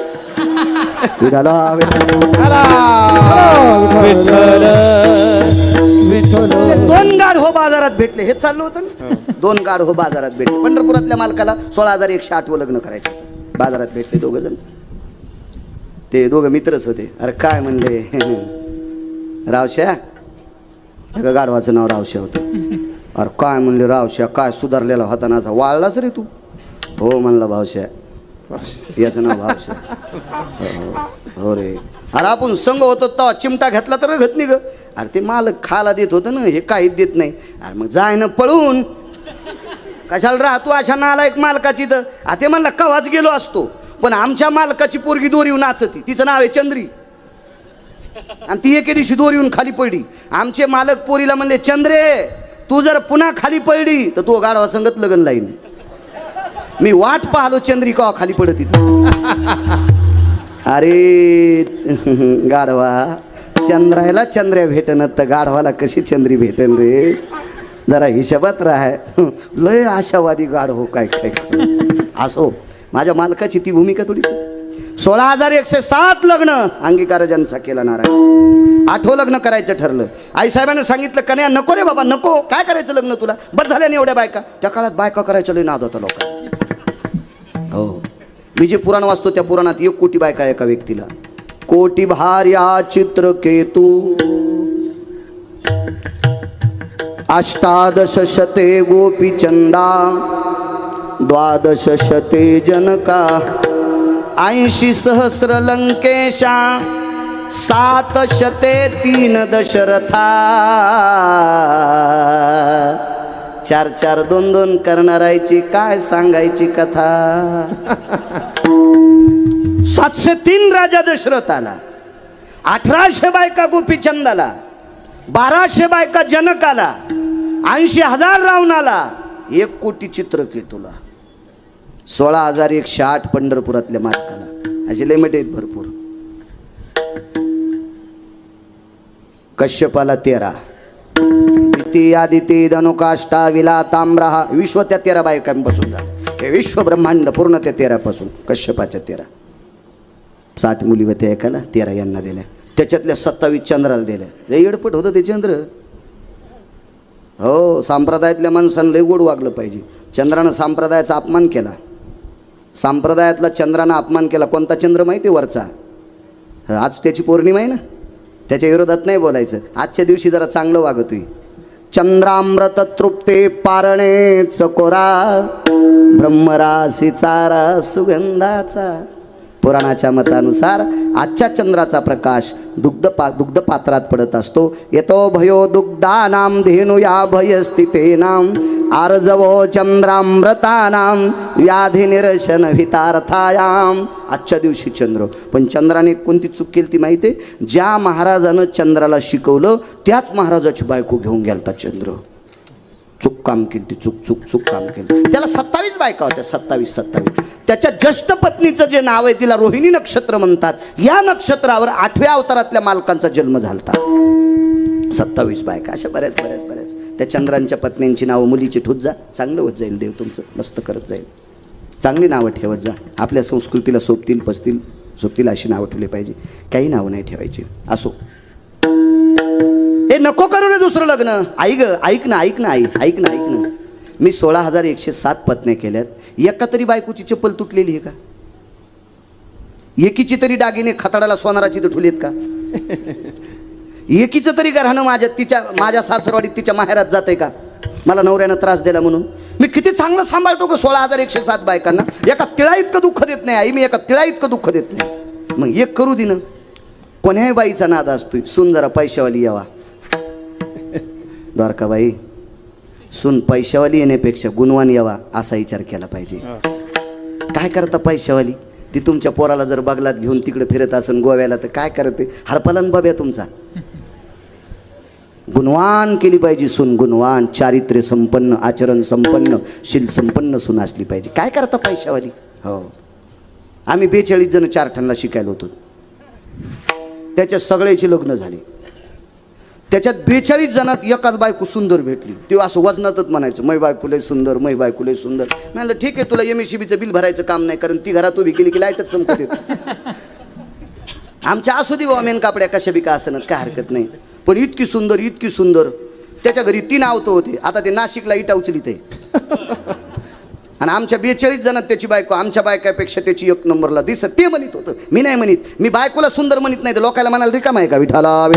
2 गाढव बाजारात भेटले. हे चाललं होतं ना. 2 गाढव बाजारात भेटले. पंढरपुरातल्या मालकाला 16,108 लग्न करायचं होतं. बाजारात भेटले 2 जण. ते 2 मित्रच होते. अरे काय म्हणले, रावश्या. एका गाढवाचं नाव रावश्या होतं. अरे काय म्हणले रावश्या, काय सुधारलेला होता ना, असा वाळलाच रे तू. हो म्हणला भावश्या, याचं नाव भावश्या. हो रे. अरे आपण संघ होतो तेव्हा चिमटा घेतला तर घत नाही ग. अरे ते मालक खायला देत होतं ना, हे काहीच देत नाही. अरे मग जाय ना पळून, कशाला राहतो अशा नालायक मालकाची. तर ते म्हणला कवाच गेलो असतो, पण आमच्या मालकाची पोरगी दोरीव नाचती, तिचं नाव आहे चंद्री. आणि ती एके दिवशी दोर येऊन खाली पडली. आमचे मालक पोरीला म्हणले, चंद्रे तू जर पुन्हा खाली पडली तर तू गाढवा संगत लग्न लाईन. मी वाट पाहलो चंद्री का खाली पडत अरे गाढवा, चंद्रायला चंद्र्या भेटन तर गाढवाला कशी चंद्री भेटन रे. जरा हिशोबात राहाय. लय आशावादी गाढव काय काय. असो, माझ्या मालकाची ती भूमिका थोडी. 16,107 लग्न अंगीकार ज्यांचा केला नारायण. 8वं लग्न करायचं ठरलं. आईसाहेबांनी सांगितलं, कन्या नको रे बाबा नको, काय करायचं लग्न तुला, बस झाल्याने एवढ्या बायका. त्या काळात बायका करायचं लय नाद होता लोकांना. हो, मी जे पुराण वाचतो त्या पुराणात 1 कोटी बायका एका व्यक्तीला. कोटी भार्या चित्रकेतू 18 शते गोपीचंदा 12 शते जनका 80 सहस्र लंकेशा 7 शते 3 दशरथा 4 2 करणारायची काय सांगायची कथा. 703 राजा दशरथाला, 1800 बायका गोपीचंदाला, 1200 बायका जनकाला, 80,000 रावणाला, 1 कोटी चित्रकेतूला, 16,108 पंढरपुरातल्या मालकाला. असे लिमिट आहेत भरपूर. कश्यपाला 13, द्वितीय आदिती धनुकाष्टा विला ताम्रहा, विश्व त्या 13 बायकांपासून झालं. हे विश्व ब्रह्मांड पूर्ण त्या 13 पासून. कश्यपाच्या 13, 60 मुली होत्या एकाला, 13 यांना दिल्या. त्याच्यातल्या 27 चंद्राला दिल्या. लय येडपट होतं ते चंद्र. हो, संप्रदायातल्या माणसानं लय गोड वागलं पाहिजे. चंद्रानं संप्रदायाचा अपमान केला. संप्रदायातला चंद्रानं अपमान केला. कोणता चंद्र माहिती आहे? वरचा. आज त्याची पौर्णिमा आहे ना, त्याच्या विरोधात नाही बोलायचं. आजच्या दिवशी जरा चांगलं वागतोय. चंद्रामृत तृप्ते पारणे चकोरा ब्रह्मराशी चारा सुगंधाचा. पुराणाच्या मतानुसार आजच्या चंद्राचा प्रकाश दुग्ध पात्रात पडत असतो. येतो भयो दुग्धानाम धेनुया भयस्थितेनाम आर्जवो चंद्रामृतानाम व्याधी निरशन हितार्थायाम. आजच्या दिवशी चंद्र. पण चंद्राने कोणती चूक केली ती माहिती आहे? ज्या महाराजानं चंद्राला शिकवलं त्याच महाराजाची बायको घेऊन गेलता चंद्र. चूक काम केली ती. चूक काम केली. त्याला 27 बायका होत्या. 27. त्याच्या ज्येष्ठ पत्नीचं जे नाव आहे तिला रोहिणी नक्षत्र म्हणतात. या नक्षत्रावर 8व्या अवतारातल्या मालकांचा जन्म झालता. 27 बायका. अशा बऱ्याच. त्या चंद्रांच्या पत्नींची नावं मुलीची ठेवत जा. चांगलं होत जाईल. देव तुमचं मस्त करत जाईल. चांगली नावं ठेवत जा. आपल्या संस्कृतीला सोबतील अशी नावं ठेवली पाहिजे. काही नावं नाही ठेवायची. असो, हे नको करू रे दुसरं लग्न. ऐक ना. मी 16,107 पत्न्या केल्यात. एका तरी बायकोची चप्पल तुटलेली आहे का? एकीची तरी दागिने खताडाला सोनाराची तर ठुलीत का? एकीचं तरी घराणं माझ्या सासरवाडीत तिच्या माहेरात जाते का? मला नवऱ्यानं त्रास दिला म्हणून. मी किती चांगलं सांभाळतो का 16,107 बायकांना. एका तिळा इतकं दुःख देत नाही आई. मी एका तिळा इतकं दुःख देत नाही. मग एक करू दे ना. कोण्याही बाईचा नाद असतोय. सून जरा पैशावाली यावा. द्वारकाबाई, सून पैशावाली येण्यापेक्षा गुणवान यावा असा विचार केला पाहिजे. काय करता पैशावाली? ती तुमच्या पोराला जर बगलात घेऊन तिकडे फिरत असन गोव्याला तर काय करते? हरपलन बाब्या तुमचा. गुणवान केली पाहिजे सून. गुणवान, चारित्र्य संपन्न, आचरण संपन्न, शील संपन्न सून असली पाहिजे. काय करता पैशावाली? हो, आम्ही 42 जण 4 ठणला शिकायला होतो. त्याच्यात सगळ्याची लग्न झाली. त्याच्यात 42 जणात एकाच बायको सुंदर भेटली. ती असं वजनातच म्हणायचं, मै बायको लय सुंदर, मै बायको लय सुंदर. म्हणलं ठीक आहे, तुला MSCBचं बिल भरायचं काम नाही, कारण ती घरात उभी केली की लाईटच चमकत येत. आमच्या असू दे बाबा मेन कापड्या कशा बी का असं काय हरकत नाही. पण इतकी सुंदर. त्याच्या घरी 3 आवतं होते. आता ते नाशिकला इटा उचलीत आहे. आणि आमच्या 42 जणात त्याची बायको आमच्या बायकापेक्षा त्याची 1 नंबरला दिसत. ते म्हणत होतं. मी नाही म्हणत. मी बायकोला सुंदर म्हणत नाही तर लोकांना म्हणाल रिकाम आहे का? विठाला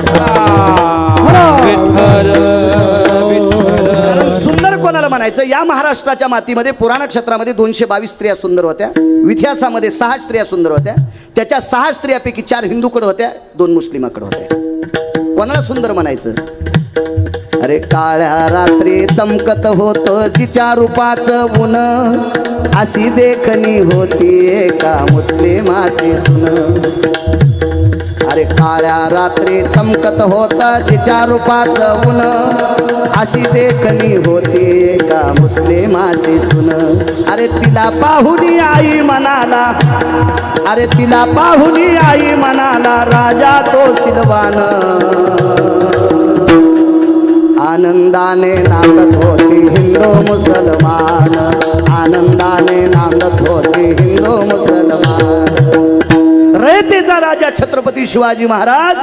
सुंदर कोणाला म्हणायचं? या महाराष्ट्राच्या मातीमध्ये पुराण क्षेत्रामध्ये 222 स्त्रिया सुंदर होत्या. इतिहासामध्ये 6 स्त्रिया सुंदर होत्या. त्याच्या 6 स्त्रियापैकी 4 हिंदूकडे होत्या, 2 मुस्लिमाकडे होत्या. कोणाला सुंदर म्हणायचं? अरे काळ्या रात्री चमकत होतं जिच्या रूपाचं ऊन, अशी देखणी होती एका मुस्लिमाची सुन. अरे काळ्या रात्री चमकत होत तिच्या रूपाचं ऊन, अशी देखणी होती एका मुस्लिमाची सुन. अरे तिला पाहुनी आई म्हणाला, अरे तिला पाहुनी आई म्हणाला राजा तो सिलवान. आनंदाने नांदत होती हिंदू मुसलमान, आनंदाने नांदत होती हिंदू मुसलमान. रयतेचा राजा छत्रपती शिवाजी महाराज,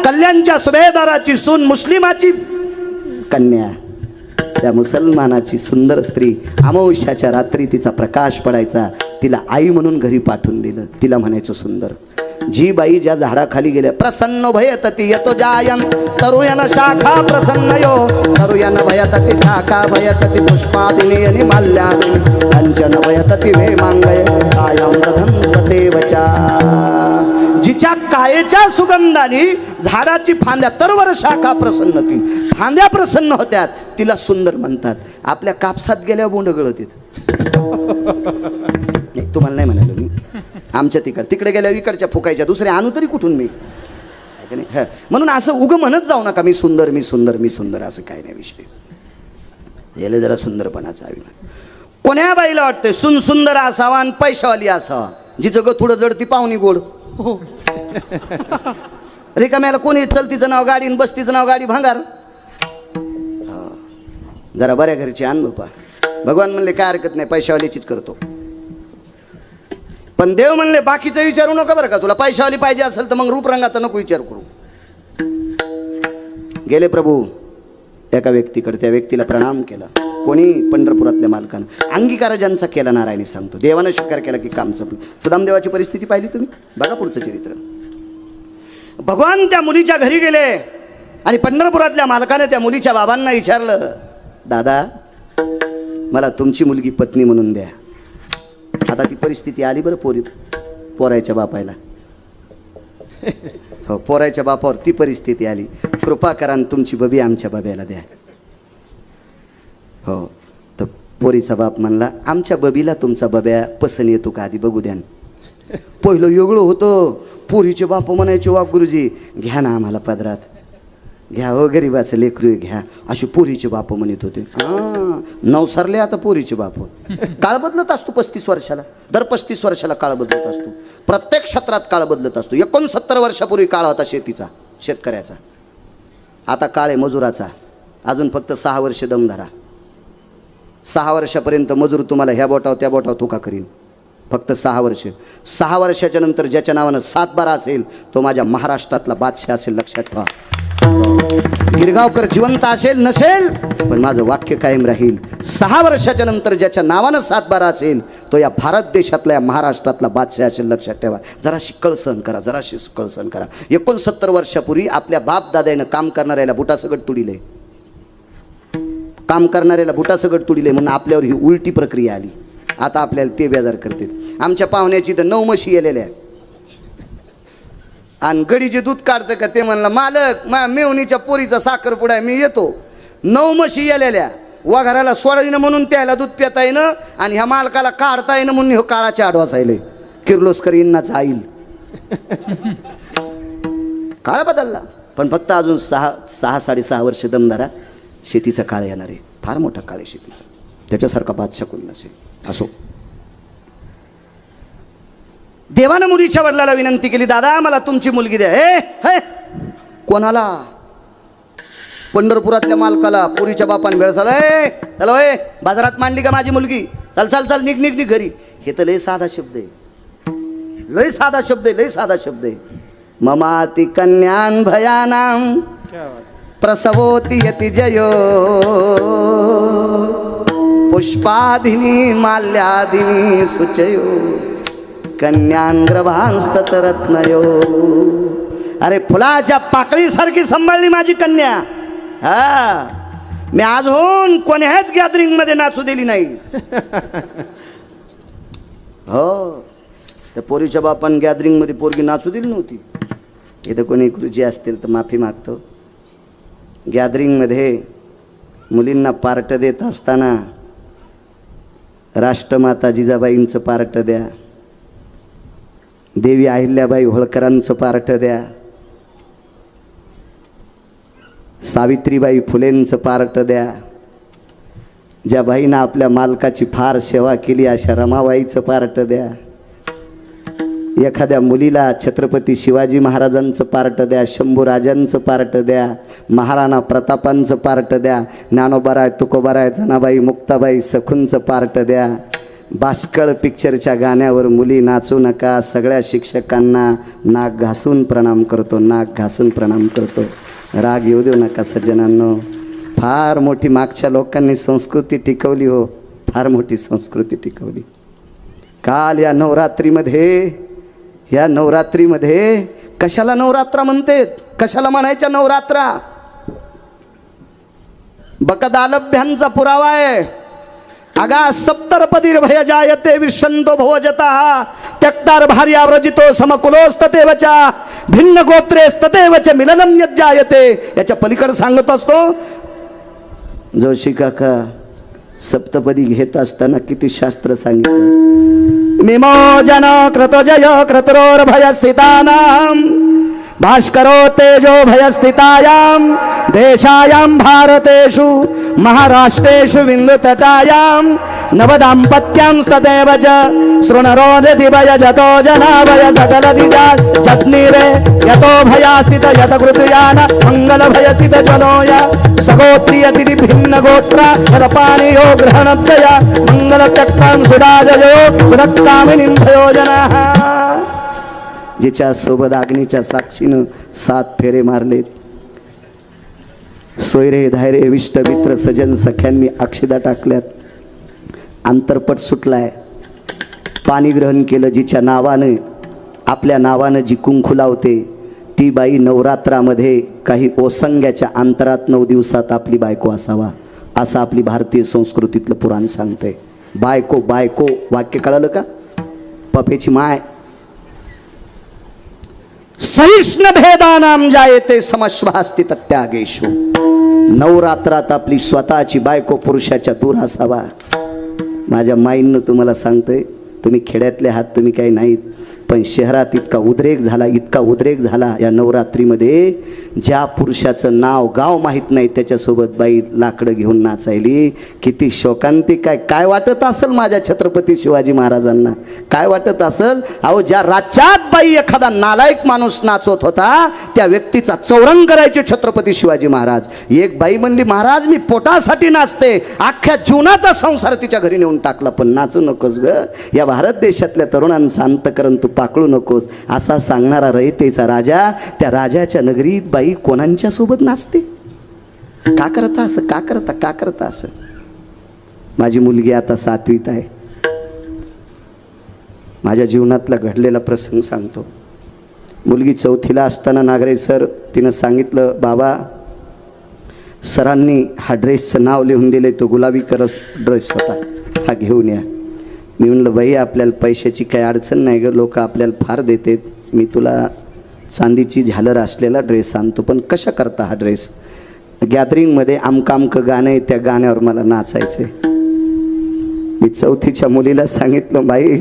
कल्याणच्या सुभेदाराची सून मुस्लिमाची कन्या, त्या मुसलमानाची सुंदर स्त्री. अमावस्याच्या रात्री तिचा प्रकाश पडायचा, तिला आई म्हणून घरी पाठवून दिलं. तिला म्हणायचं सुंदर. जी बाई ज्या झाडाखाली गेल्या, प्रसन्न भयतती यतो जायन तरुयन शाखा प्रसन्न यो, तरुयन भयतती शाखा भयतती पुष्पादिनी आणि माल्यादिनी, कंचन भयतती वे मांगय कायम दधंस्तते वचा. जिच्या कायेच्या सुगंधाने झाडाची फांद्या तरवर शाखा प्रसन्न, ती फांद्या प्रसन्न होत्यात, तिला सुंदर म्हणतात. आपल्या कापसात गेल्या बोंड गळतीत. तुम्हाला नाही म्हणालो मी, आमच्या तिकडे गेल्या इकडच्या फुकायच्या, दुसरे आणू तरी कुठून मी. म्हणून असं उगं म्हणत जाऊ नका मी सुंदर मी सुंदर मी सुंदर, असं काय नाही विषय. याला जरा सुंदरपणाचा अभिमान. कोण्या बाईला वाटतंय सुन सुंदर असावा आणि पैशावाली असावा, जिचं ग थोडं जड ती पाहुणी गोड. रिकाम्याला कोणी चलतीचं नाव गाडी आणि बस्तीचं नाव गाडी भांगार. जरा बऱ्या घरची आण बापा. भगवान म्हणले काय हरकत नाही, पैशावालीचीच करतो. पण देव म्हणले बाकीचं विचारू नका बरं का, तुला पैशावाली पाहिजे असेल तर मग रूपरंगाचा नको विचार करू. गेले प्रभू एका व्यक्तीकडे, त्या व्यक्तीला प्रणाम केला. कोणी? पंढरपुरातल्या मालकानं. अंगीकार ज्यांचा केला नारायणी सांगतो, देवानं स्वीकार केला की काम संपलं. सुदामदेवाची परिस्थिती पाहिली तुम्ही, बघा पुढचं चरित्र. भगवान त्या मुलीच्या घरी गेले आणि पंढरपुरातल्या मालकाने त्या मुलीच्या बाबांना विचारलं, दादा मला तुमची मुलगी पत्नी म्हणून द्या. आता ती परिस्थिती आली बरं पोरायच्या बापायला. हो, पोरायच्या बापावर ती परिस्थिती आली. कृपा करा तुमची बबी आमच्या बब्याला द्या. हो, तर पोरीचा बाप म्हणला आमच्या बबीला तुमचा बब्या पसंत येतो का आधी बघू द्या. पहिलं वेगळं होतं. पोरीचे बाप म्हणायचे वा गुरुजी घ्या ना आम्हाला पदरात, घ्या हो गरीबाचं लेकरू घ्या, अशी पोरीचे बाप म्हणत होते. नवसारले आता पोरीचे बाप. काळ बदलत असतो 35 वर्षाला, दर 35 वर्षाला काळ बदलत असतो. प्रत्येक क्षेत्रात काळ बदलत असतो. 69 वर्षापूर्वी काळ होता शेतीचा, शेतकऱ्याचा. आता काळ आहे मजुराचा. अजून फक्त 6 वर्ष दम धरा. 6 वर्षापर्यंत मजूर तुम्हाला ह्या बोटाव त्या बोटाव तुका करीन. फक्त 6 वर्ष. 6 वर्षाच्या नंतर ज्याच्या नावानं 7-12 असेल तो माझ्या महाराष्ट्रातला बादशाह असेल, लक्षात ठेवा. गिरगावकर जिवंत असेल नसेल पण माझं वाक्य कायम राहील. 6 वर्षाच्या नंतर ज्याच्या नावानं 7-12 असेल तो या भारत देशातला, या महाराष्ट्रातला बादशाह असेल, लक्षात ठेवा. जराशी कळ सहन करा, जराशी कळ सहन करा. 69 वर्षापूर्वी आपल्या बाप दादानं काम करणाऱ्याला बुटासगट तुडिले, काम करणाऱ्याला बुटासगट तुडिले म्हणून आपल्यावर ही उलटी प्रक्रिया आली. आता आपल्याला ते बेजार करते. आमच्या पाहुण्याची तर 9 म्हशी येलेल्या आणि गडीचे दूध काढतं का ते म्हणलं मालक मा मेवणीच्या पोरीचा साखरपुडा आहे, मी येतो. 9 म्हशी येलेल्या, वाघराला सोडायनं म्हणून त्याला दूध पिता येणं आणि ह्या मालकाला काढता येणं म्हणून ह्यो काळाच्या आडवासायले किर्लोस्कर इन्नाचा आईल. काळ बदलला पण फक्त अजून 6-6.5 वर्ष दमदारा. शेतीचा काळ येणार आहे, फार मोठा काळ आहे शेतीचा, त्याच्यासारखा बादशाह कोणी नसेल. असो, देवानं मुलीच्या वडिलाला विनंती केली, दादा मला तुमची मुलगी द्या. हे कोणाला? पंढरपुरातल्या मालकाला. पोरीच्या बापाने वेळ झाला. चला बाजारात मांडली का माझी मुलगी? चल चल चल निघ निघ निघ घरी. हे तर लय साधा शब्द आहे, लय साधा शब्द आहे, लय साधा शब्द आहे. ममाति कन्यान भयानाम प्रसवोति यति जयो, पुष्पाधिनी माल्यादिनी सुचयो, कन्यांग्रभांस्तरत्नयो. अरे फुलाच्या पाकळीसारखी सांभाळली माझी कन्या. हा, मी आज होऊन कोण्याच गॅदरिंग मध्ये नाचू दिली नाही. हो, त्या पोरीच्या बापान गॅदरिंग मध्ये पोरगी नाचू दिली नव्हती. इथं कोणी गुरुजी असतील तर माफी मागतो. गॅदरिंग मध्ये मुलींना पार्ट देत असताना राष्ट्रमाता जिजाबाईंचं पार्ट द्या, देवी अहिल्याबाई होळकरांचं पार्ट द्या, सावित्रीबाई फुलेंचं पार्ट द्या. ज्या बाईनं आपल्या मालकाची फार सेवा केली अशा रमाबाईचं पार्ट द्या. एखाद्या मुलीला छत्रपती शिवाजी महाराजांचं पार्ट द्या, शंभूराजांचं पार्ट द्या, महाराणा प्रतापांचं पार्ट द्या, ज्ञानोबाराय तुकोबाराय जनाबाई मुक्ताबाई सखूंचं पार्ट द्या. बाष्कळ पिक्चरच्या गाण्यावर मुली नाचू नका. सगळ्या शिक्षकांना नाक घासून प्रणाम करतो, नाक घासून प्रणाम करतो. राग येऊ देऊ नका सज्जनांनो. फार मोठी मागच्या लोकांनी संस्कृती टिकवली हो, फार मोठी संस्कृती टिकवली. काल या नवरात्रीमध्ये कशाला नवरात्रा म्हणतेत, कशाला म्हणायच्या नवरात्रा? बकदालभ्यांचा पुरावा आहे. अगा सप्तरपदीर भय जायते विशंतो भवजतः त्यक्तार भार्याव्रजितो समकुलोस्ततेवचा भिन्न गोत्रेस्ततेवच मिलनम यज्जायते. याच्या पलीकडे सांगत असतो जोशी काका, सप्तपदी घेत असताना किती शास्त्र सांगितलं. मिमोजन क्रतोजय क्रतरोर भयस्थितानां भास्करो तेजो भयस्थितायां देशायां भारतेषु महाराष्ट्रेषु विन्दुतटायां नवदाम्पत्यां तदेव च शृणरोदति भयजतो जना भय सकलदिजा जत्नीरे यतो भयास्थित यतकृतयान मङ्गलभयसित जनोय सगोत्रियतिथि भिन्न गोत्रा तदपानियो ग्रहणद्वया मङ्गलत्यक्तां सुराजयो सुरक्कामिनीं भयोजनः. जिच्या सोबत अग्नीच्या साक्षीनं 7 फेरे मारलेत. सोयरे धायरे विष्ट मित्र सजन सख्यांनी अक्षदा टाकल्यात. अंतरपट सुटलाय. पाणी ग्रहण केलं. जिच्या नावानं, आपल्या नावानं जी कुंकू लावते ती बाई नवरात्रामध्ये काही ओसंग्याच्या अंतरात 9 दिवसात आपली बायको असावा, असं आपली भारतीय संस्कृतीतलं पुराण सांगते. बायको बायको वाक्य कळालं का? पपेची माय. सहिष्ण भेदानाम जायते समश्वास्ति तत्यागेषु. नवरात्रात आपली स्वतःची बायको पुरुषाच्या दूर असावा. माझ्या माईंनं तुम्हाला सांगतोय, तुम्ही खेड्यातले आहात, तुम्ही काही नाहीत, पण शहरात इतका उद्रेक झाला या नवरात्रीमध्ये. ज्या पुरुषाचं नाव गाव माहीत नाही त्याच्यासोबत बाई लाकडं घेऊन नाचायली. किती शोकांतिक काय वाटत असेल माझ्या छत्रपती शिवाजी महाराजांना, काय वाटत असेल? अहो, ज्या राज्यात बाई एखादा नालायक माणूस नाचवत होता त्या व्यक्तीचा चौरंग करायचे छत्रपती शिवाजी महाराज. एक बाई म्हणली, महाराज मी पोटासाठी नाचते, अख्ख्या जीवनाचा संसार तिच्या घरी नेऊन टाकला, पण नाचू नकोस ग, या भारत देशातल्या तरुणांचं अंतकरण तू पाकळू नकोस. असा सांगणारा रयतेचा राजा, त्या राजाच्या नगरीत बाई कोणाच्या सोबत नाचते? का करता असं? माझी मुलगी आता 7वीत आहे. माझ्या जीवनातला घडलेला प्रसंग सांगतो. मुलगी 4थीला असताना नागरे सर तिनं सांगितलं, बाबा सरांनी हा ड्रेसचं नाव लिहून दिले, तो गुलाबी कलर ड्रेस होता, हा घेऊन या. मी म्हणलं, बाई आपल्याला पैशाची काही अडचण नाही ग, लोक आपल्याला फार देतात, मी तुला चांदीची झालर असलेला ड्रेस आणतो, पण कशा करता हा ड्रेस? गॅदरिंगमध्ये आमकं गाणं आहे, त्या गाण्यावर मला नाचायचं आहे. मी 4थीच्या मुलीला सांगितलं, बाई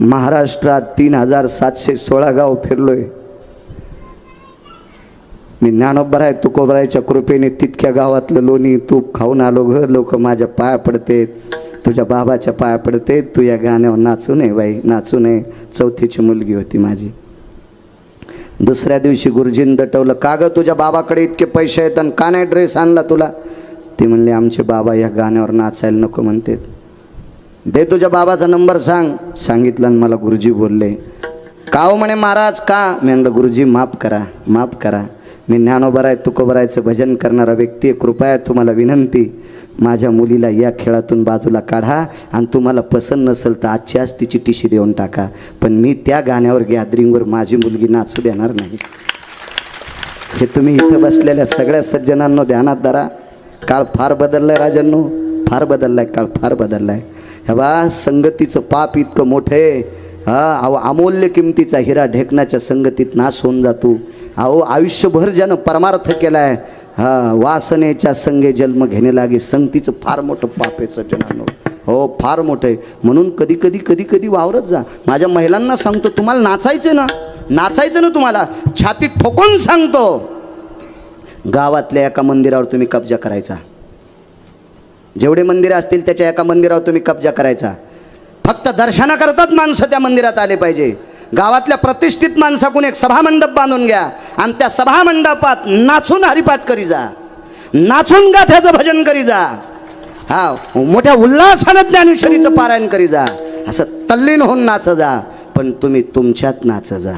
महाराष्ट्रात 3716 गाव फिरलोय, मी ज्ञानोबराय तुकोबरायच्या कृपेने तितक्या गावातलं लोणी तूप खाऊन आलो ग. लोक माझ्या पाया पडते, तुझ्या बाबाच्या पाया पडते, तू या गाण्यावर नाचू नये बाई, नाचू नये. 4थीची मुलगी होती माझी. दुसऱ्या दिवशी गुरुजींनी दटवलं, का ग तुझ्या बाबाकडे इतके पैसे आहेत आणि का नाही ड्रेस आणला तुला? ती म्हणली, आमचे बाबा या गाण्यावर नाचायला नको म्हणते. दे तुझ्या बाबाचा नंबर सांग. सांगितलं आणि मला गुरुजी बोलले, का हो म्हणे महाराज का? मी म्हणलं, गुरुजी माफ करा, मी ज्ञानोबराय तुकोबरायचं भजन करणारा व्यक्ती आहे, कृपया तुम्हाला विनंती, माझ्या मुलीला या खेळातून बाजूला काढा आणि तुम्हाला पसंत नसेल तर आजची आज तिची टिशी देऊन टाका, पण मी त्या गाण्यावर गॅदरिंगवर माझी मुलगी नाचू देणार नाही. हे तुम्ही इथं बसलेल्या सगळ्या सज्जनांनो ध्यानात धरा. काळ फार बदललाय राजांनो, फार बदललाय, काळ फार बदललाय. हे बा, संगतीचं पाप इतकं मोठं आहे. अहो, अमूल्य किमतीचा हिरा ढेकणाच्या संगतीत नाश होऊन जातो. अहो, आयुष्यभर ज्यानं परमार्थ केलाय, वासनेच्या संगे जन्म घेणे लागे, संगतीचं फार मोठं पाप आहे सज्जनांनो. हो, फार मोठं आहे. म्हणून कधी वावरत जा. माझ्या महिलांना सांगतो, तुम्हाला नाचायचं ना तुम्हाला, छाती ठोकून सांगतो, गावातल्या एका मंदिरावर तुम्ही कब्जा करायचा. जेवढे मंदिरं असतील त्याच्या एका मंदिरावर तुम्ही कब्जा करायचा. फक्त दर्शनाकरताच माणसं त्या मंदिरात आले पाहिजे. गावातल्या प्रतिष्ठित माणसाकडून एक सभामंडप बांधून घ्या आणि त्या सभामंडपात नाचून हरिपाठ करी जा, नाचून गाथ्याचं भजन करी जा, हा मोठ्या उल्हासानं ज्ञानेश्वरीचं पारायण करी जा, असं तल्लीन होऊन नाच जा. पण तुम्ही तुमच्यात नाच जा.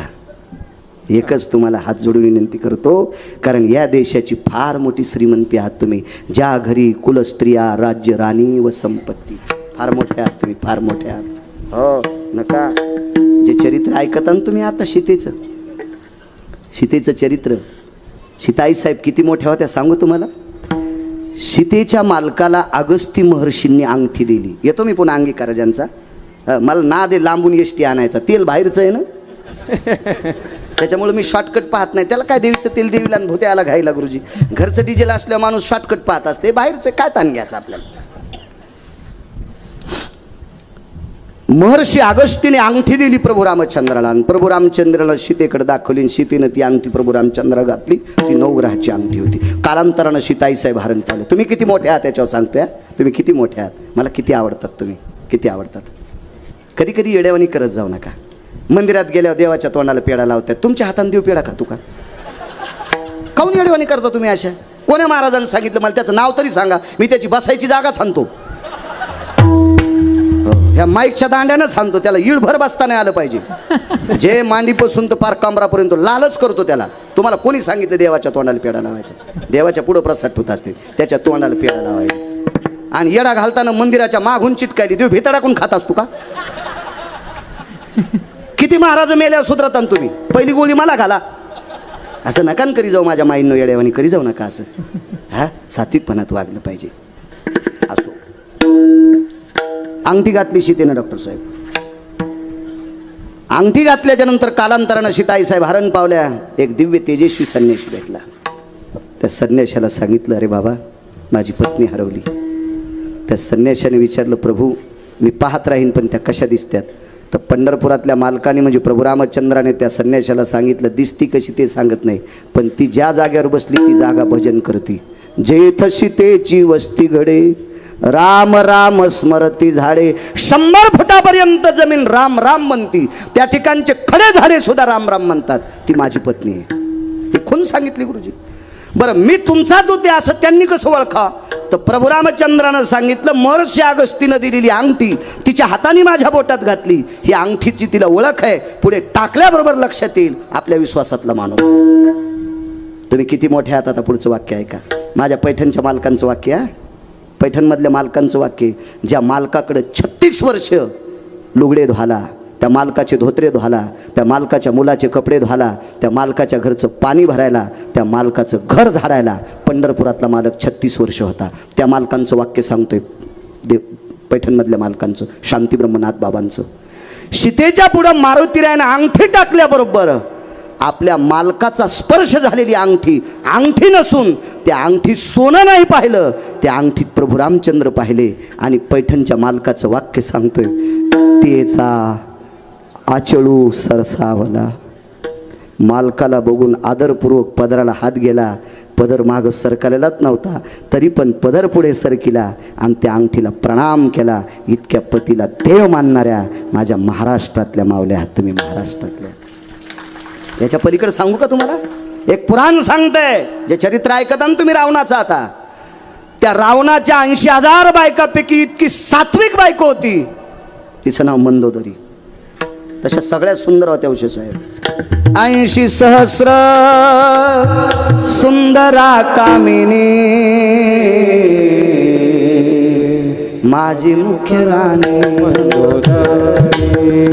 एकच तुम्हाला हात जोडून विनंती करतो, कारण या देशाची फार मोठी श्रीमंती आहात तुम्ही. ज्या घरी कुलस्त्रिया राज्य राणी व संपत्ती. फार मोठे आहात तुम्ही, फार मोठे आहात. हो नका. जे चरित्र ऐकता ना तुम्ही आता सीतेचं चरित्र. सीताई साहेब किती मोठ्या होत्या सांगू तुम्हाला. सीतेच्या मालकाला अगस्ती महर्षींनी अंगठी दिली. येतो मी पुन्हा अंगीकारजांचा. मला ना दे लांबून एसटी आणायचा. तेल बाहेरचं आहे ना त्याच्यामुळे मी शॉर्टकट पाहत नाही. त्याला काय देवीचं तेल देवीला आणि भूत्याला घायला गुरुजी. घरचं डिझेल असल्यावर माणूस शॉर्टकट पाहत असते. बाहेरचं काय ताण घ्यायचं आपल्याला. महर्षी अगस्तीने अंगठी दिली प्रभू रामचंद्राला आणि प्रभू रामचंद्राला सीतेकडे दाखवली. सीतेनं ती अंगठी प्रभू रामचंद्राला घातली. ती नवग्रहाची अंगठी होती. कालांतरानं सीताई साहेब हरण पावले. तुम्ही किती मोठे आहात त्याच्यावर सांगतोय. तुम्ही किती मोठे आहात. मला किती आवडतात तुम्ही, किती आवडतात. कधी कधी येड्यावानी करत जाऊ नका. मंदिरात गेल्यावर देवाच्या तोंडाला पेढा लावतात. तुमच्या हाताने देव पेढा खातो का? काऊन येडेवानी करता तुम्ही अशा? कोण्या महाराजांनी सांगितलं मला त्याचं नाव तरी सांगा. मी त्याची बसायची जागा सांगतो. ह्या माईकच्या दांड्यानं सांगतो. त्याला इळभर बसता नाही आलं पाहिजे. जे मांडीपासून तर पार कमरापर्यंत लालच करतो त्याला. तुम्हाला कोणी सांगितलं देवाच्या तोंडाला पेढा लावायचा? देवाच्या पुढं प्रसाद ठेवत असते, त्याच्या तोंडाला पेढा लावायचा. आणि येडा घालताना मंदिराच्या मागून चिटकायली. देव भितडाकून खात असतो का? किती महाराज मेल्यावर सुधरतान तुम्ही. पहिली गोळी मला घाला. असं नका करी जाऊ माझ्या माईंनो. येड्यावानी करी जाऊ नका असं. हा सात्विकपणात वागलं पाहिजे. असो. अंगठी घातली सीतेनं डॉक्टर साहेब. अंगठी घातल्याच्या नंतर कालांतरानं सीताई साहेब हरण पावल्या. एक दिव्य तेजस्वी संन्यासी भेटला. त्या संन्याशाला सांगितलं, अरे बाबा माझी पत्नी हरवली. त्या संन्याशाने विचारलं, प्रभू मी पाहत राहीन पण त्या कशा दिसत्यात? तर पंढरपुरातल्या मालकाने म्हणजे प्रभू रामचंद्राने त्या संन्याशाला सांगितलं, दिसती कशी ते सांगत नाही, पण ती ज्या जागेवर बसली ती जागा भजन करती. जेथ सीतेची वस्ती घडे राम राम स्मरती झाडे. 100 फुटापर्यंत जमीन राम राम म्हणती. त्या ठिकाणचे खडे झाडे सुद्धा राम राम म्हणतात. ती माझी पत्नी आहे. हे कोण सांगितली गुरुजी? बरं मी तुमचा दूत आहे असं त्यांनी कसं ओळखा? तर प्रभू रामचंद्रानं सांगितलं, महर्षी अगस्तीनं दिलेली अंगठी तिच्या हाताने माझ्या बोटात घातली. ही अंगठीची तिला ओळख आहे. पुढे टाकल्याबरोबर लक्षात येईल आपल्या विश्वासातला माणूस. तुम्ही किती मोठे आहात. आता पुढचं वाक्य ऐका. माझ्या पैठणच्या मालकांचं वाक्य आहे. पैठणमधल्या मालकांचं वाक्य. ज्या मालकाकडे 36 वर्ष लुगडे धुवाला, त्या मालकाचे धोत्रे धुवाला, त्या मालकाच्या मुलाचे कपडे धुवाला, त्या मालकाच्या घरचं पाणी भरायला, त्या मालकाचं घर झाडायला पंढरपुरातला मालक 36 वर्ष होता. त्या मालकांचं वाक्य सांगतोय. पैठणमधल्या मालकांचं, शांती ब्रह्मनाथ बाबांचं. सीतेच्या पुढं मारुतीरायानं अंगठी टाकल्याबरोबर आपल्या मालकाचा स्पर्श झालेली अंगठी, अंगठी नसून त्या अंगठी सोनं नाही पाहिलं, त्या अंगठीत प्रभू रामचंद्र पाहिले. आणि पैठणच्या मालकाचं वाक्य सांगतोय, तेचा आचळू सरसावला. मालकाला बघून आदरपूर्वक पदराला हात गेला. पदर मागं सरकलेलाच नव्हता, तरी पण पदर पुढे सरकिला आणि त्या अंगठीला प्रणाम केला. इतक्या पतीला देव मानणाऱ्या माझ्या महाराष्ट्रातल्या मावल्या आहात तुम्ही, महाराष्ट्रातल्या. याच्या पलीकडे सांगू का तुम्हाला? एक पुराण सांगतंय, जे चरित्र ऐकता ना तुम्ही रावणाचं. आता त्या रावणाच्या 80,000 बायकापैकी इतकी सात्विक बायको होती, तिचं नाव मंदोदरी. तशा सगळ्यात सुंदर होत्या उषा साहेब. 80 सहस्र सुंदरा कामिनी माझी मुख्य राणी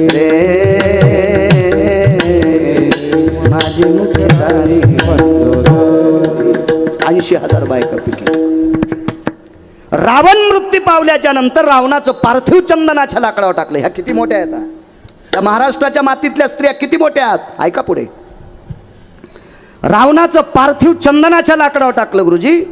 रे, माझी मुख्य राणी. 80,000 बायकापैकी. रावण मृत्यू पावल्याच्या नंतर रावणाचं पार्थिव चंदनाच्या लाकडावर टाकलं. ह्या किती मोठ्या आहेत. त्या महाराष्ट्राच्या मातीतल्या स्त्रिया किती मोठ्या आहेत. ऐका पुढे. रावणाचं पार्थिव चंदनाच्या लाकडावर टाकलं गुरुजी.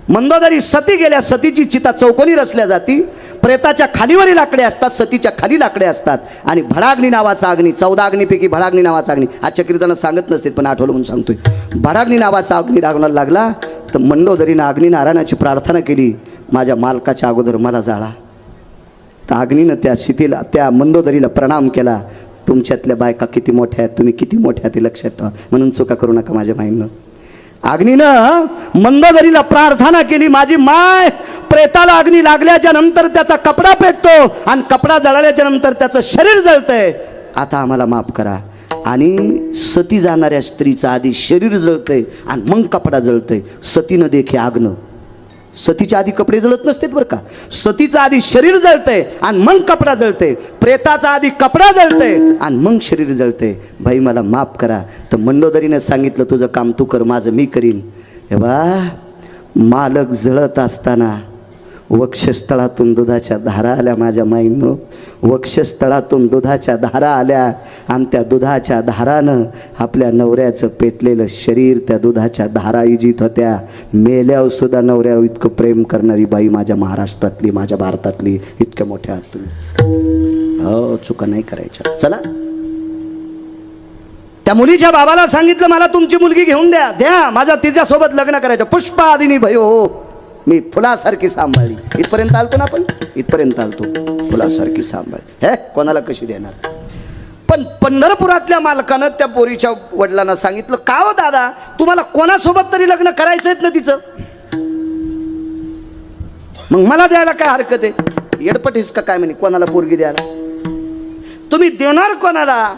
मंदोदरी सती गेल्या. सतीची चिता चौकोनी रचल्या जाती. प्रेताच्या खालीवरील लाकडे असतात, सतीच्या खाली लाकडे असतात. आणि भडाग्नी नावाचा अग्नी, 14 अग्नीपैकी भडाग्नी नावाचा अग्नी, आजच्या कीर्तनात सांगत नसते पण आठवलं म्हणून सांगतोय. भडाग्नी नावाचा अग्नी लागणार लागला तर मंडोदरीनं अग्निनारायणाची प्रार्थना केली, माझ्या मालकाच्या अगोदर मला जाळा. तर अग्नीनं त्या शितीला, त्या मंदोदरीला प्रणाम केला. तुमच्यातल्या बायका किती मोठ्या आहेत, तुम्ही किती मोठ्या आहेत ते लक्षात ठेवा, म्हणून चुका करू नका माझ्या माईनं. अग्नीनं मंदोदरीला प्रार्थना केली, माझी माय प्रेताला अग्नी लागल्याच्या नंतर त्याचा कपडा पेटतो आणि कपडा जळाल्याच्या नंतर त्याचं शरीर जळतंय, आता आम्हाला माफ करा. आणि सती जाणाऱ्या स्त्रीचं आधी शरीर जळतंय आणि मग कपडा जळतंय. सतीनं देखे आग्न, सतीच्या आधी कपडे जळत नसतात बरं का, सतीचं आधी शरीर जळतंय आणि मग कपडा जळतंय, प्रेताचा आधी कपडा जळतंय आणि मग शरीर जळतंय. भाई मला माफ करा. तर मंडोदरीनं सांगितलं, तुझं काम तू कर, माझं मी करीन. हे बा, मालक जळत असताना वक्षस्थळातून दुधाच्या धारा आल्या माझ्या माईंनो, वक्षस्थळातून दुधाच्या धारा आल्या आणि त्या दुधाच्या धारानं आपल्या नवऱ्याचं पेटलेलं शरीर त्या दुधाच्या धारा इजित होत्या. मेल्यावर सुद्धा नवऱ्यावर इतकं प्रेम करणारी बाई माझ्या महाराष्ट्रातली, माझ्या भारतातली, इतक्या मोठ्या आहात तुम्ही. हो, चुका नाही करायच्या. चला, त्या मुलीच्या बाबाला सांगितलं, मला तुमची मुलगी घेऊन द्या, द्या, माझा तिच्यासोबत लग्न करायचं. पुष्पादिनी भयो, मी फुलासारखी सांभाळली. इथपर्यंत आलतो ना आपण, इथपर्यंत आलतो, फुलासारखी सांभाळली. हे कोणाला कशी देणार. पण पंढरपुरातल्या मालकानं त्या पोरीच्या वडिलांना सांगितलं, का हो दादा, तुम्हाला कोणासोबत तरी लग्न करायचं आहेत ना तिचं, मग मला द्यायला काय हरकत आहे. येडपटीस का काय म्हणे, कोणाला पोरगी द्यायला, तुम्ही देणार कोणाला,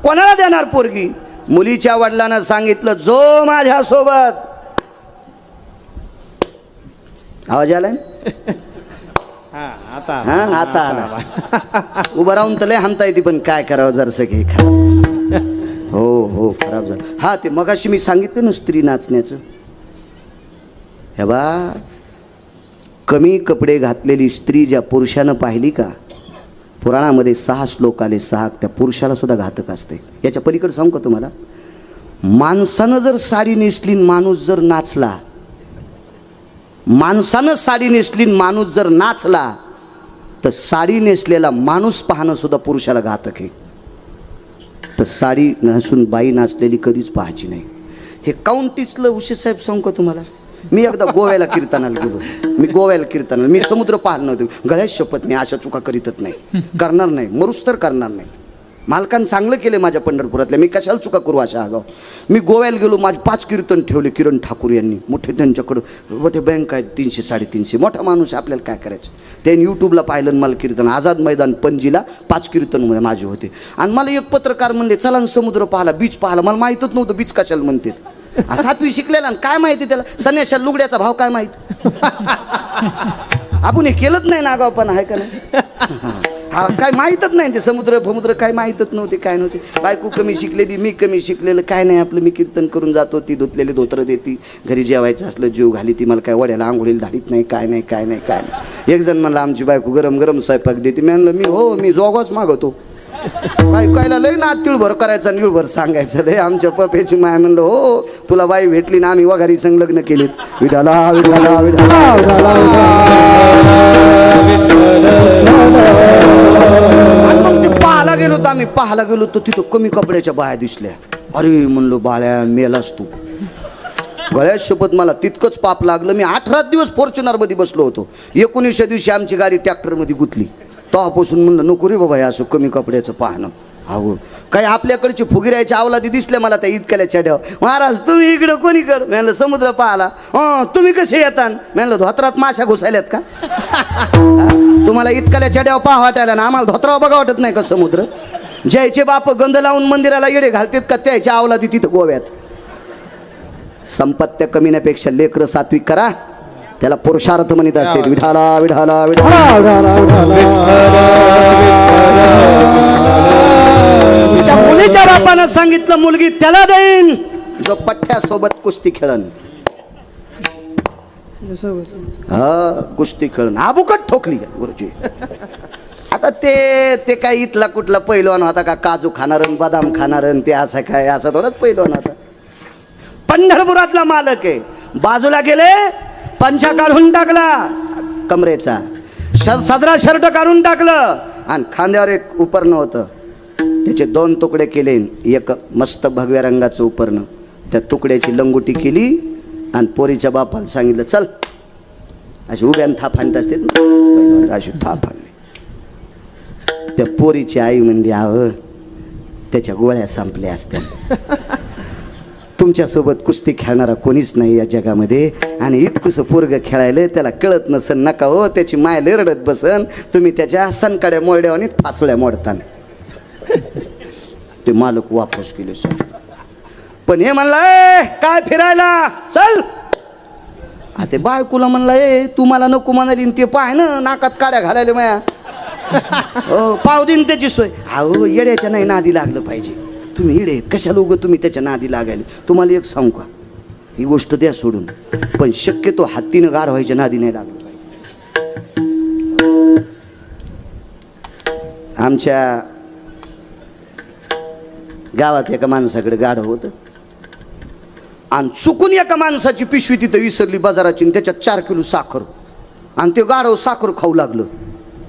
कोणाला देणार पोरगी. मुलीच्या वडिलांना सांगितलं, जो माझ्यासोबत, आवाज आलाय आता आता आला. उभं राहून तर लय हाणता येते, पण काय करावं जरसं की खराब. हो खराब झालं. हा, ते मगाशी मी सांगितलं ना स्त्री नाचण्याचं. हे बा, कमी कपडे घातलेली स्त्री ज्या पुरुषानं पाहिली का, पुराणामध्ये 6 श्लोक आले, 6 त्या पुरुषाला सुद्धा घातक असते. याच्या पलीकडे सांगू का तुम्हाला, माणसानं जर साडी नेसली, माणूस जर नाचला, माणसानं साडी नेसली, माणूस जर नाचला, तर साडी नेसलेला माणूस पाहणं सुद्धा पुरुषाला घातक आहे. तर साडी नसून बाई नाचलेली कधीच पाहायची नाही. हे काउंटीसलं उशे साहेब सांगू का तुम्हाला, मी एकदा गोव्याला कीर्तनाला गेलो, मी समुद्र पाहिलं नव्हतं. गळ्यात शपथ नाही, अशा चुका करीतच नाही, करणार नाही, मरूस तर करणार नाही. मालकानं चांगलं केलं माझ्या पंढरपुरातल्या, मी कशाला चुका करू अशा आगाव. मी गोव्याला गेलो, माझे 5 कीर्तन ठेवले किरण ठाकूर यांनी, मोठे त्यांच्याकडं व ते बँक आहेत 300-350, मोठा माणूस, आपल्याला काय करायचं. त्यांनी यूट्यूबला पाहिलं मला कीर्तन, आझाद मैदान पणजीला 5 कीर्तन माझे होते. आणि मला एक पत्रकार म्हणले, चला ना समुद्र पाहिला, बीच पाहिला. मला माहीतच नव्हतं बीच कशाला म्हणते. 7वी शिकलेला आणि काय माहिती त्याला, संन्याशा लुगड्याचा भाव काय माहिती. आपण हे केलंच नाही ना आगावपण, आहे का नाही. हा, काय माहीतच नाही, ते समुद्र काय माहीतच नव्हते, काय नव्हते. बायको कमी शिकलेली, मी कमी शिकलेलं, काय नाही आपलं. मी कीर्तन करून जातो, ती धुतलेले धोत्र देती, घरी जेवायचं असलं जीव घाली ती, मला काय वड्याला आंघोळीला धाडीत नाही, काय नाही. एक जण म्हणलं, आमची बायको गरम गरम स्वयंपाक देते. मी म्हणलं, मी जोगाच मागवतो. कायला लय ना तिळभर करायचा, निळभर सांगायचं लय. आमच्या पप्याची माय म्हणलं, हो तुला बाई भेटली ना, आम्ही वघारी संग लग्न केलीत. विठाला विठाला विठाला मग ते पाहायला गेलो तर आम्ही पाहायला गेलो तर तिथं कमी कपड्याच्या बाया दिसल्या. अरे म्हणलो, बाळ्या मेलास तू. गळ्यात शपथ मला तितकंच पाप लागलं. मी 18 दिवस फॉर्च्युनरमध्ये बसलो होतो. 19व्या दिवशी आमची गाडी ट्रॅक्टरमध्ये गुतली. तेव्हापासून म्हणलं, नको रे बाबा असं कमी कपड्याचं पाहणं. अहो, काही आपल्याकडची फुगिरायच्या अवलादी दिसल्या मला त्या इतक्याला चढ्यावर. महाराज तुम्ही इकडं कोणीकडं. म्हणलं समुद्र पाहाला. तुम्ही कसे येतात. म्हणलं धोत्रात माशा घुसायल्यात का. तुम्हाला इतक्याला चढ्यावर पाहा वाटायला ना, आम्हाला धोत्रावर बघा वाटत नाही का समुद्र. ज्याचे बाप गंध लावून मंदिराला येडे घालतात का, त्याच्या अवलादी तिथं गोव्यात. संपत्त्या कमीण्यापेक्षा लेकरं सात्विक करा, त्याला पुरुषार्थ म्हणत असते. विठाला विठाला विठाला. त्या मुलीच्या बापानं सांगितलं, मुलगी त्याला देईन जो पठ्ठ्यासोबत कुस्ती खेळन. हा, कुस्ती खेळन. आबुकट ठोकली गुरुजी. आता ते काय इथला कुठला पैलवान होता का, काजू खाणारन बदाम खाणारन, ते असं काय, असं थोडंच पैलवान होता. पंढरपुरातला मालक आहे. बाजूला गेले, पंचा काढून टाकला कमरेचा, सदरा शर्ट काढून टाकलं आणि खांद्यावर एक उपरणं होतं, त्याचे 2 तुकडे केले, एक मस्त भगव्या रंगाचं उपरणं, त्या तुकड्याची लंगोटी केली आणि पोरीच्या बापाला सांगितलं चल. अशी उभ्यानं थाप आणत असते ना, अशी थाप आणली. त्या पोरीची आई म्हणली आव त्याच्या गोळ्या संपल्या असत्या. तुमच्यासोबत कुस्ती खेळणारा कोणीच नाही या जगामध्ये, आणि इतकुसं पोरग खेळायला त्याला कळत नसन, नका हो, त्याची माय रडत बसन, तुम्ही त्याच्या सनकाड्या मोरड्या आणि फासळ्या मोडताना. ते मालक वापस केले सर. पण हे म्हणलं काय फिरायला चल. ते बायकोला म्हणलं ए तू मला नको म्हणाली, ते पाय ना नाकात काड्या घालायला माया. पाव दिन त्याची सोय. अहो येड्याच्या नाही नादी लागलं पाहिजे. तुम्ही येडे कशाला उगं तुम्ही त्याच्या नादी लागायला. तुम्हाला एक सांगू का, ही गोष्ट द्या सोडून, पण शक्यतो हत्तीनं गाढ व्हायच्या नादी नाही लागलं पाहिजे. आमच्या गावात एका माणसाकडे गाढव होतं, आणि चुकून एका माणसाची पिशवी तिथं विसरली बाजाराची, आणि त्याच्यात 4 किलो साखर, आणि ते गाढव साखर खाऊ लागलं.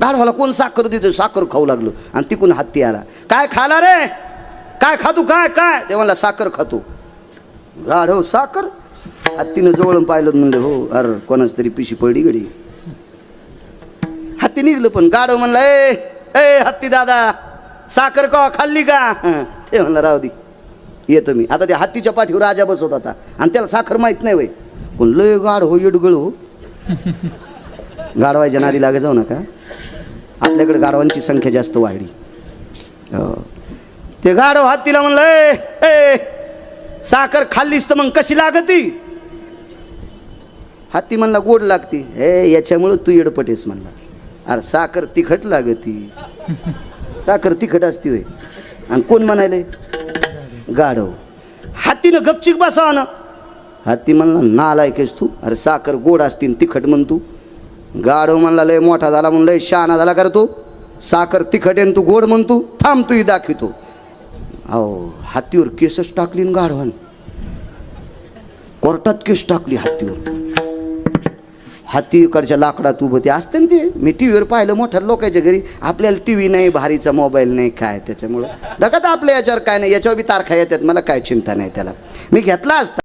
गाढवाला कोण साखर देतो, साखर खाऊ लागलं, आणि तिकून हत्ती आला. काय खाला रे, काय खातो, काय काय ते म्हणला साखर खातो. गाढव साखर, हत्तीनं जवळून पाहिलं म्हणलं हो अरे कोणाच तरी पिशी पडली गडी. हत्ती निघलं, पण गाढव म्हणला ए ए हत्ती दादा साखर का खाल्ली का. ते म्हणलं राहू दे येतो मी. आता त्या हत्तीच्या पाठीवर राजा बसवत होता, आणि त्याला साखर माहीत नाही वय, पण लय गाढ हो येडगळ हो. गाढवायच्या नादी लागे जाऊ नका, आपल्याकडे गाढवांची संख्या जास्त वाढली. ते गाढव हत्तीला म्हणलं ए साखर खाल्लीस तर मग कशी लागती. हत्ती म्हणला गोड लागती. हे याच्यामुळं तू येडपटेस म्हणला. अरे साखर तिखट लागती, साखर तिखट असती होय. आणि कोण म्हणाले गाढव. हत्तीनं गपचिक बसावा ना. हत्ती म्हणला नालायकेस तू, अरे साखर गोड असती तिखट म्हण तू. गाढव म्हणला लय मोठा झाला म्हणून लय शहाणा झाला कर तू. साखर तिखट आहे तू गोड म्हण तू, थांब तू दाखवतो. अहो हत्तीवर केसच टाकली न गाढवान, कोर्टात केस टाकली हत्तीवर. हत्तीकडच्या लाकडात उभं ते असते ना, ते मी टी व्हीवर पाहिलं मोठ्या लोकांच्या घरी. आपल्याला टी व्ही नाही, भारीचा मोबाईल नाही, काय त्याच्यामुळं दगत आपल्या याच्यावर काय नाही, याच्यावर बी तारखा येतात, मला काय चिंता नाही त्याला. मी घेतला असता.